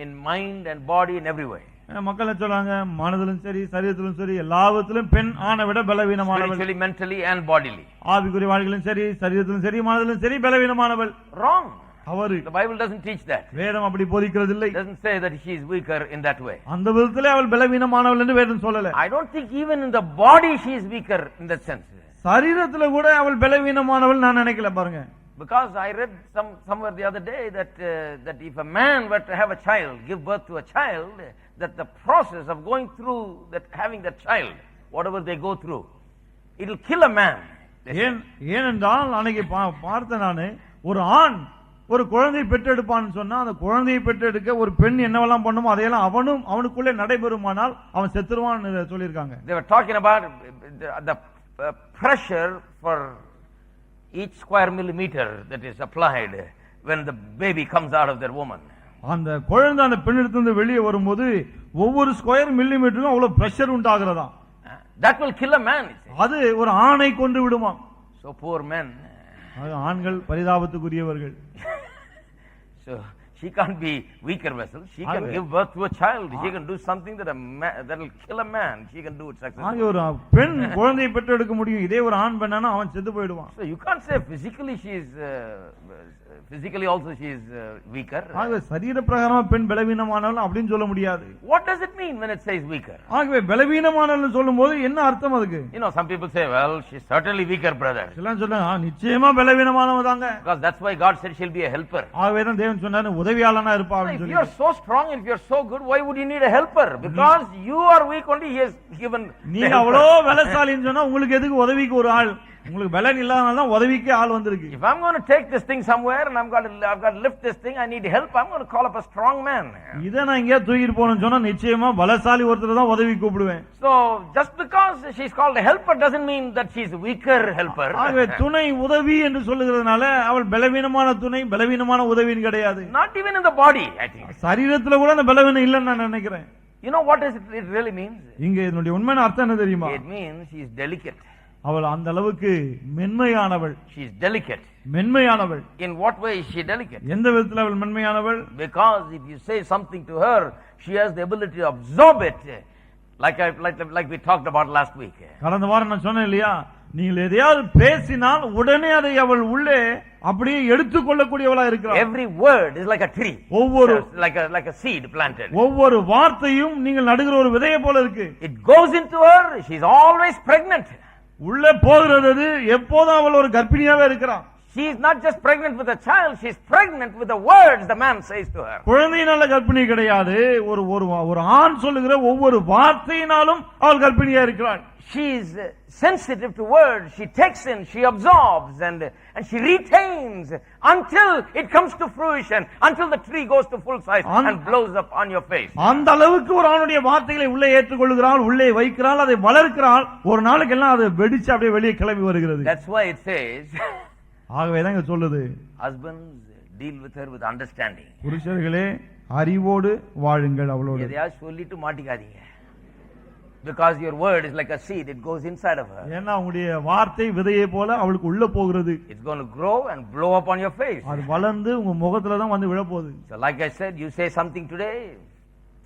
in mind and body in every way. மக்கள் என்ன சொல்றாங்க, மனதிலும் சரி சரீரத்திலும் சரி எல்லாவற்றிலும் பெண் ஆணை விட பலவீனமானவள். Spiritually, mentally and bodily. ஆவிக்குரிய வாழ்க்கையிலும் சரி சரீரத்திலும் சரி மனதிலும் சரி பலவீனமானவள். Wrong. அவரு The Bible doesn't teach that. வேதம் அப்படி போதிக்கிறது இல்லை. It doesn't say that she is weaker in that way. அந்த விதத்திலே அவள் பலவீனமானவள் என்று வேதம் சொல்லல. I don't think even in the body she is weaker in that sense. சரீரத்திலே கூட அவள் பலவீனமானவள் நான் நினைக்கல பாருங்க. Because I read somewhere the other day that if a man were to have a child, give birth to a child, that the process of going through that, having that child, whatever they go through, it will kill a man. ஏனென்றால் அன்னைக்கு பார்த்த நானு, ஒரு ஆண் ஒரு குழந்தை பெற்றெடுப்பான்னு சொன்னா அந்த குழந்தையை பெற்றெடுக்க ஒரு பெண் என்னவெல்லாம் பண்ணுமோ அதையெல்லாம் அவனுக்குள்ளே நடைபெறுமானால் அவன் செத்துருவான்னு சொல்லியிருக்காங்க. They were talking about the pressure for each square millimeter that is applied when the baby comes out of their woman. அந்த குழந்தை அந்த பெண்ணிடத்திலிருந்து வெளியே வரும்போது ஒவ்வொரு ஸ்கொயர் மில்லிமீட்டருக்கும் அவ்வளவு pressure உண்டாகிறதா. That will kill a man. அது ஒரு ஆணை கொண்டு விடுமா. So poor men. ஆண்கள் பரிதாபத்துக்குரியவர்கள். So she can't be weaker vessel. She can give birth to a child. She can do something that will kill a man. She can do it successfully. ஒரு பெண் குழந்தையை பெற்றெடுக்க முடியும். இதே ஒரு ஆண் பெண்ணானா அவன் செத்து போய்டுவான். So you can't say physically she is physically also she is weaker. ஆகவே சரீர பிரகாரமா பெண் பலவீனமானவள் அப்படினு சொல்ல முடியாது. What does it mean when it says weaker? ஆகவே பலவீனமானவள் சொல்லும்போது என்ன அர்த்தம் அதுக்கு? You know, some people say, well, she is certainly weaker, brother. எல்லாம் சொல்றாங்க நிச்சயமா பலவீனமானவ தாங்க. Because that's why God said she'll be a helper. ஆகவே தான் தேவன் சொன்னாரு உதவியாளனா இருப்பா If அப்படின்னு you are சொல்லி. so strong, if you are so good, why would you need a helper? Because you are weak only, he has given the நீங்க helper. அவ்வளோ பலசாலின்னு சொன்னா உங்களுக்கு எதுக்கு உதவிக்கு ஒரு ஆள்? உங்களுக்கு பலன் இல்லாதனால தான் உதவிக்கு ஆள் வந்திருக்கு. If I'm going to take this thing somewhere and I've got to lift this thing, I need help, I'm going to call up a strong man. இதை நான் எங்கேயா தூக்கிட்டு போகணும்னு சொன்னா நிச்சயமா பலசாலி ஒருத்தர் தான் உதவி கூப்பிடுவேன். So, just because she's called a helper doesn't mean that she's a weaker helper. ஆகவே துணை உதவி என்று சொல்லுகிறதுனால அவள் பலவீனமான துணை, பலவீனமான உதவின்னு கிடையாது. Not even in the body, I think. சரீரத்துல கூட அந்த பலவீனம் இல்லைன்னு நான் நினைக்கிறேன். You know what it really means? இங்க இதனுடைய உண்மையான அர்த்தம் என்ன தெரியுமா? It means she is delicate. அவள் அந்த அளவுக்கு மென்மையானவள். She is delicate. மென்மையானவள். In what way is she delicate? எந்த விதத்தில் அவள் மென்மையானவள்? Because if you say something to her, she has the ability to absorb it, like we talked about last week. கடந்த வாரம் நான் சொன்னேன் இல்லையா, நீங்கள் எதையாவது பேசினால் உடனே அதை அவள் உள்ளே அப்படியே எடுத்துக்கொள்ளக்கூடியவளா இருக்கிறாள். Every word is like a tree. ஒவ்வொரு like a seed planted. ஒவ்வொரு வார்த்தையும் நீங்கள் நடுகிற ஒரு விதையை போல இருக்கு. It goes into her, she's always pregnant. உள்ளே போகிறது அது, எப்போதும் அவள் ஒரு கர்ப்பிணியாவே இருக்கிறாள். She is not just pregnant with a child, she is pregnant with the words the man says to her. குழந்தையினால கர்ப்பிணி கிடையாது, ஒரு ஆண் சொல்லுகிற ஒவ்வொரு வார்த்தையினாலும் அவள் கர்ப்பிணியா இருக்கிறாள். She is sensitive to words, she takes in, she absorbs and she retains until it comes to fruition, until the tree goes to full size and blows up on your face. அந்த அளவுக்கு ஒரு ஆணுடைய வார்த்தைகளை உள்ளே ஏற்றுக்கொள்கிறாள், உள்ளே வைக்கிறாள், அதை வளர்க்கிறாள். ஒரு நாளுக்கு எல்லாம் அதை வெடிச்சு அப்படியே வெளியே கிளம்பி வருகிறது. That's why it says ஆகவே தான் இங்க சொல்லுது, husbands deal with her with understanding. புருஷர்களே அறிவோடு வாழுங்கள் அவளோடு. எதையாவது சொல்லிட்டு மாட்டிக்காதீங்க. Because your word is like a seed, it goes inside of her. ஏன்னா உங்களுடைய வார்த்தை விதையை போல அவளுக்கு உள்ள போகிறது. It's going to grow and blow up on your face. அது வளர்ந்து உங்க முகத்துல தான் வந்து விழ போகுது. So like I said, you say something today,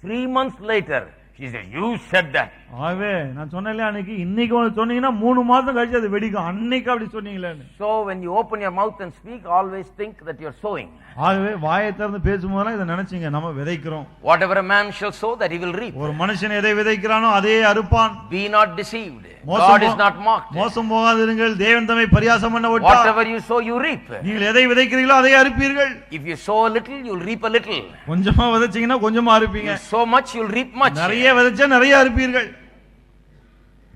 3 months later she says, you said that. ஆகவே நான் சொன்னேன் அன்னைக்கு, இன்னைக்கு ஒன்று சொன்னீங்கன்னா 3 மாசம் கழிச்சு அது வெடிக்கும். அன்னைக்கு அப்படி சொன்னீங்களேன்னு. So when you open your mouth and speak, always think that you're sowing. ஆகவே வாயை திறந்து பேசும்போதெல்லாம் இதை நினைச்சீங்க, நம்ம விதைக்கிறோம். Whatever a man shall sow, that he will reap. ஒரு மனுஷன் எதை விதைக்கிறானோ அதே அறுப்பான். Be not deceived. God is not mocked. மோசம் போகாதிருங்கள், தேவன் தம்மை பரியாசம் பண்ண விட்டார். Whatever you sow, you reap. நீங்கள் எதை விதைக்கிறீர்களோ அதை அறுப்பீர்கள். If you sow a little, you'll reap a little. கொஞ்சமா விதைச்சீங்கன்னா கொஞ்சமா அறுப்பீங்க. You sow much, you'll reap much. நிறைய விதைச்சா நிறைய அறுப்பீர்கள்.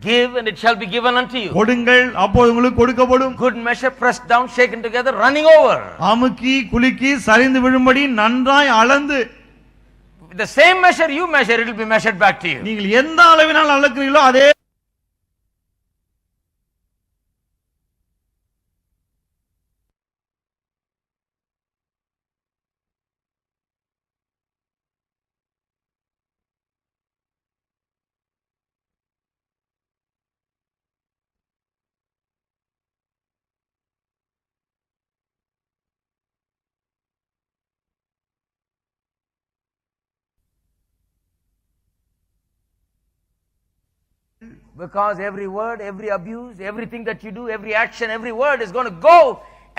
Give and it shall be given unto you. கொடுங்கள், அப்போது உங்களுக்கு கொடுக்கப்படும். Good measure, pressed down, shaken together, running over. அமுக்கி குலுக்கி சரிந்து விழும்படி நன்றாய் அளந்து. The same measure you measure, it will be measured back to you. நீங்கள் எந்த அளவினால் அளக்கிறீர்களோ அதே. Because every word, every abuse, everything that you do, every action, every word is going to go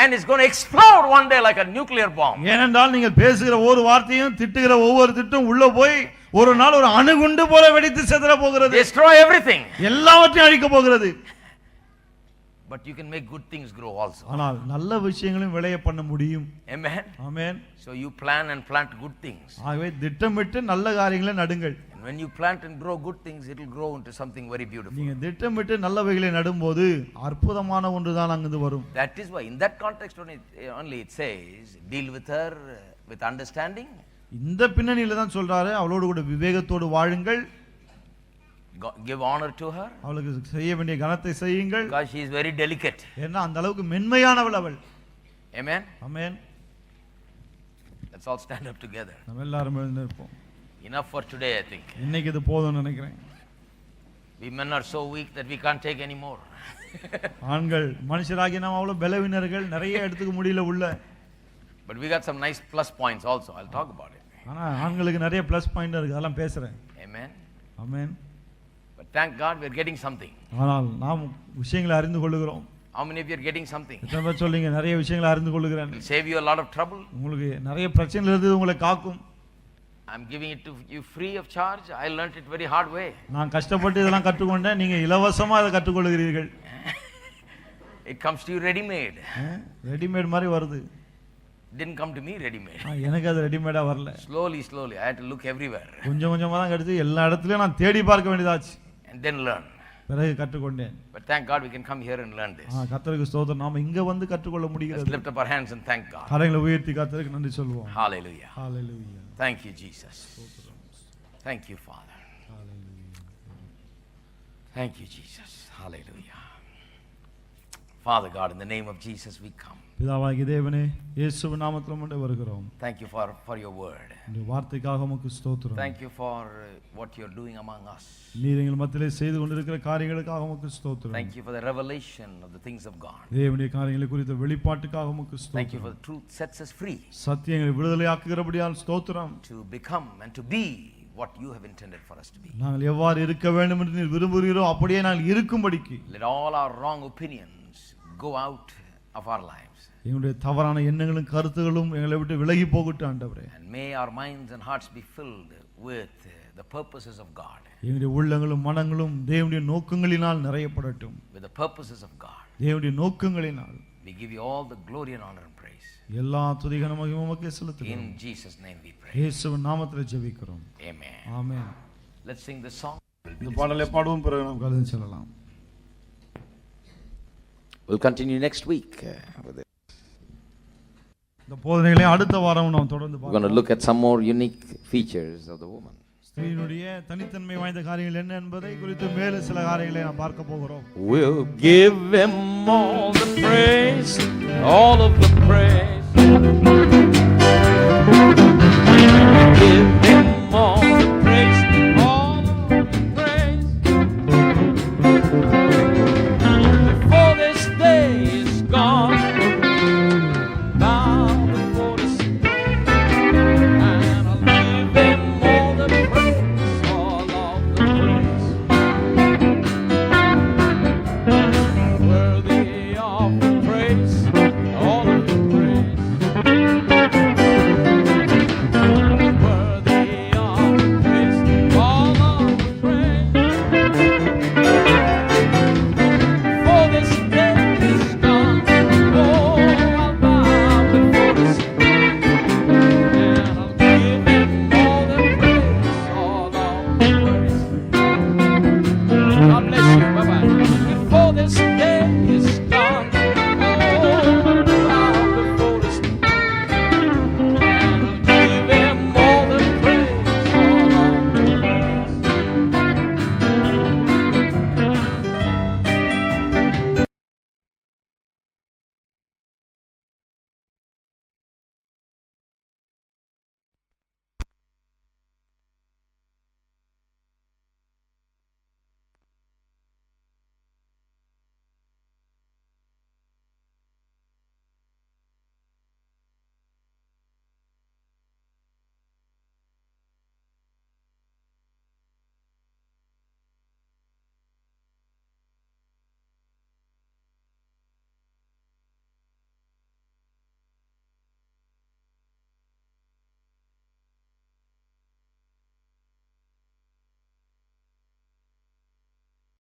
and it's going to explode one day like a nuclear bomb. ஏனென்றால் நீங்கள் பேசுகிற ஒரு வார்த்தையும் திட்டுகிற ஒவ்வொரு திட்டும் உள்ள போய் ஒரு நாள் ஒரு அணுகுண்டு போல வெடித்து சிதற போகிறது. Destroy everything. எல்லாவற்றையும் அழிக்க போகிறது. But you can make good things grow also. ஆனால் நல்ல விஷயங்களையும் விளைய பண்ண முடியும். Amen. Amen. So you plan and plant good things. ஆகவே திட்டமிட்டு நல்ல காரியங்களை நடுங்கள். And when you plant and grow good things, it will grow into something very beautiful. நீங்க திட்டமிட்டு நல்லவைகளை நடும்போது அற்புதமான ஒன்று தான் அங்கிருந்து வரும். That is why in that context only it says, deal with her with understanding. இந்த பின்னணியில தான் சொல்றாரு, அவளோடு கூட விவேகத்தோடு வாழுங்கள். Give honor to her. அவளுக்கு செய்ய வேண்டிய கனத்தை செய்யுங்கள். Because she is very delicate. ஏன்னா அந்த அளவுக்கு மென்மையானவள் அவள். Amen. Amen. Let's all stand up together. நம்ம எல்லாரும் எழுந்து நிற்போம். Enough for today, I think. இன்னைக்கு இது போதும்னு நினைக்கிறேன். We men are so weak that we can't take any more. ஆண்கள் மனுஷராகி நாம் அவ்வளவு பலவீனர்கள், நிறைய எடுத்துக்க முடியல உள்ள. But we got some nice plus points also. I'll talk about it. ஆனா ஆண்களுக்கு நிறைய ப்ளஸ் பாயிண்ட் இருக்கு, அதெல்லாம் பேசுறேன். Amen. Amen. But thank God we're getting something. ஆனால் நாம் விஷயங்களை அறிந்து கொள்ளுகிறோம். How many of you are getting something? எத்தனை பேர் சொல்றீங்க நிறைய விஷயங்களை அறிந்து கொள்ளுகிறேன். It will save you a lot of trouble. உங்களுக்கு நிறைய பிரச்சனைகள் இருந்து உங்களை காக்கும். I'm giving it to you free of charge. I learned it very hard way. நான் கஷ்டப்பட்டு இதெல்லாம் கற்றுக்கொண்டேன், நீங்க இலவசமா அதை கற்றுக்கொள்கிறீர்கள். It comes to you ready made. Readymade மாதிரி வருது. Didn't come to me ready-made. எனக்கு அது ரெடிமேடா வரல. Slowly, I had to look everywhere கொஞ்சம் கொஞ்சமா தான் கிடைச்சு. எல்லா இடத்துலயும் நான் தேடி பார்க்க வேண்டியதாச்சு. and then learn. பிறகு கற்றுக்கொண்டேன். But thank God we can come here and learn this. கர்த்தருக்கு ஸ்தோத்திரம். நாம இங்க வந்து கற்றுக்கொள்ள Let's முடிகிறது. lift up our hands and thank God. கரங்களை உயர்த்தி கர்த்தருக்கு நன்றி சொல்வோம். Hallelujah. Hallelujah. Thank you, Jesus. Thank you, Father. Thank you, Jesus. Hallelujah. Father God, in the name of Jesus we come. பிதாவாகிய தேவனே, இயேசுவின் நாமத்தில் உம்முடைய வருகிறோம். Thank you for your word. இந்த வார்த்தைக்காக உமக்கு ஸ்தோத்திரம். Thank you for what you're doing among us. நீர் எங்கள் மத்தியிலே செய்து கொண்டிருக்கிற காரியங்களுக்காக உமக்கு ஸ்தோத்திரம். Thank you for the revelation of the things of God. தேவனுடைய காரியங்களை குறித்த வெளிப்பாட்டுக்காக உமக்கு ஸ்தோத்திரம். Thank you for the truth sets us free. சத்தியங்களை விடுதலையாக்குகிறபடியால் ஸ்தோத்திரம். To become and to be what you have intended for us to be. நாங்கள் எவ்வாறு இருக்க வேண்டும் என்று நீர் விரும்புகிறீரோ அப்படியே நாங்கள் இருக்கும்படிக்கு Let all our wrong opinions go out of our lives. எங்களுடைய தவறான எண்ணங்களும் கருத்துகளும் எங்களை விட்டு விலகி போகட்டும் ஆண்டவரே. And may our minds and hearts be filled with the purposes of God. எங்களுடைய உள்ளங்களும் மனங்களும் தேவனுடைய நோக்கங்களினால் நிறையப்படட்டும். With the purposes of God. தேவனுடைய நோக்கங்களினால். We give you all the glory and honor and praise. எல்லா துதி கன மகிமை உமக்கே செலுத்துகிறோம். In Jesus' name we pray. இயேசுவின் நாமத்திலே ஜெபிக்கிறோம். Amen. Amen. Let's sing this song. இந்த பாடலை பாடுவோம், பிறகு நாம் கலந்து செல்லலாம். We'll continue next week with it. இந்த போதனைகளை அடுத்த வாரம் நாம் தொடர்ந்து We're going to look at some more unique features of the woman. ஸ்திரீனுடைய தனித்தன்மை வாய்ந்த காரியங்கள் என்ன என்பதை குறித்து மேலும் சில காரியங்களை நாம் பார்க்க போகிறோம். We'll give him all the praise, all of the praise.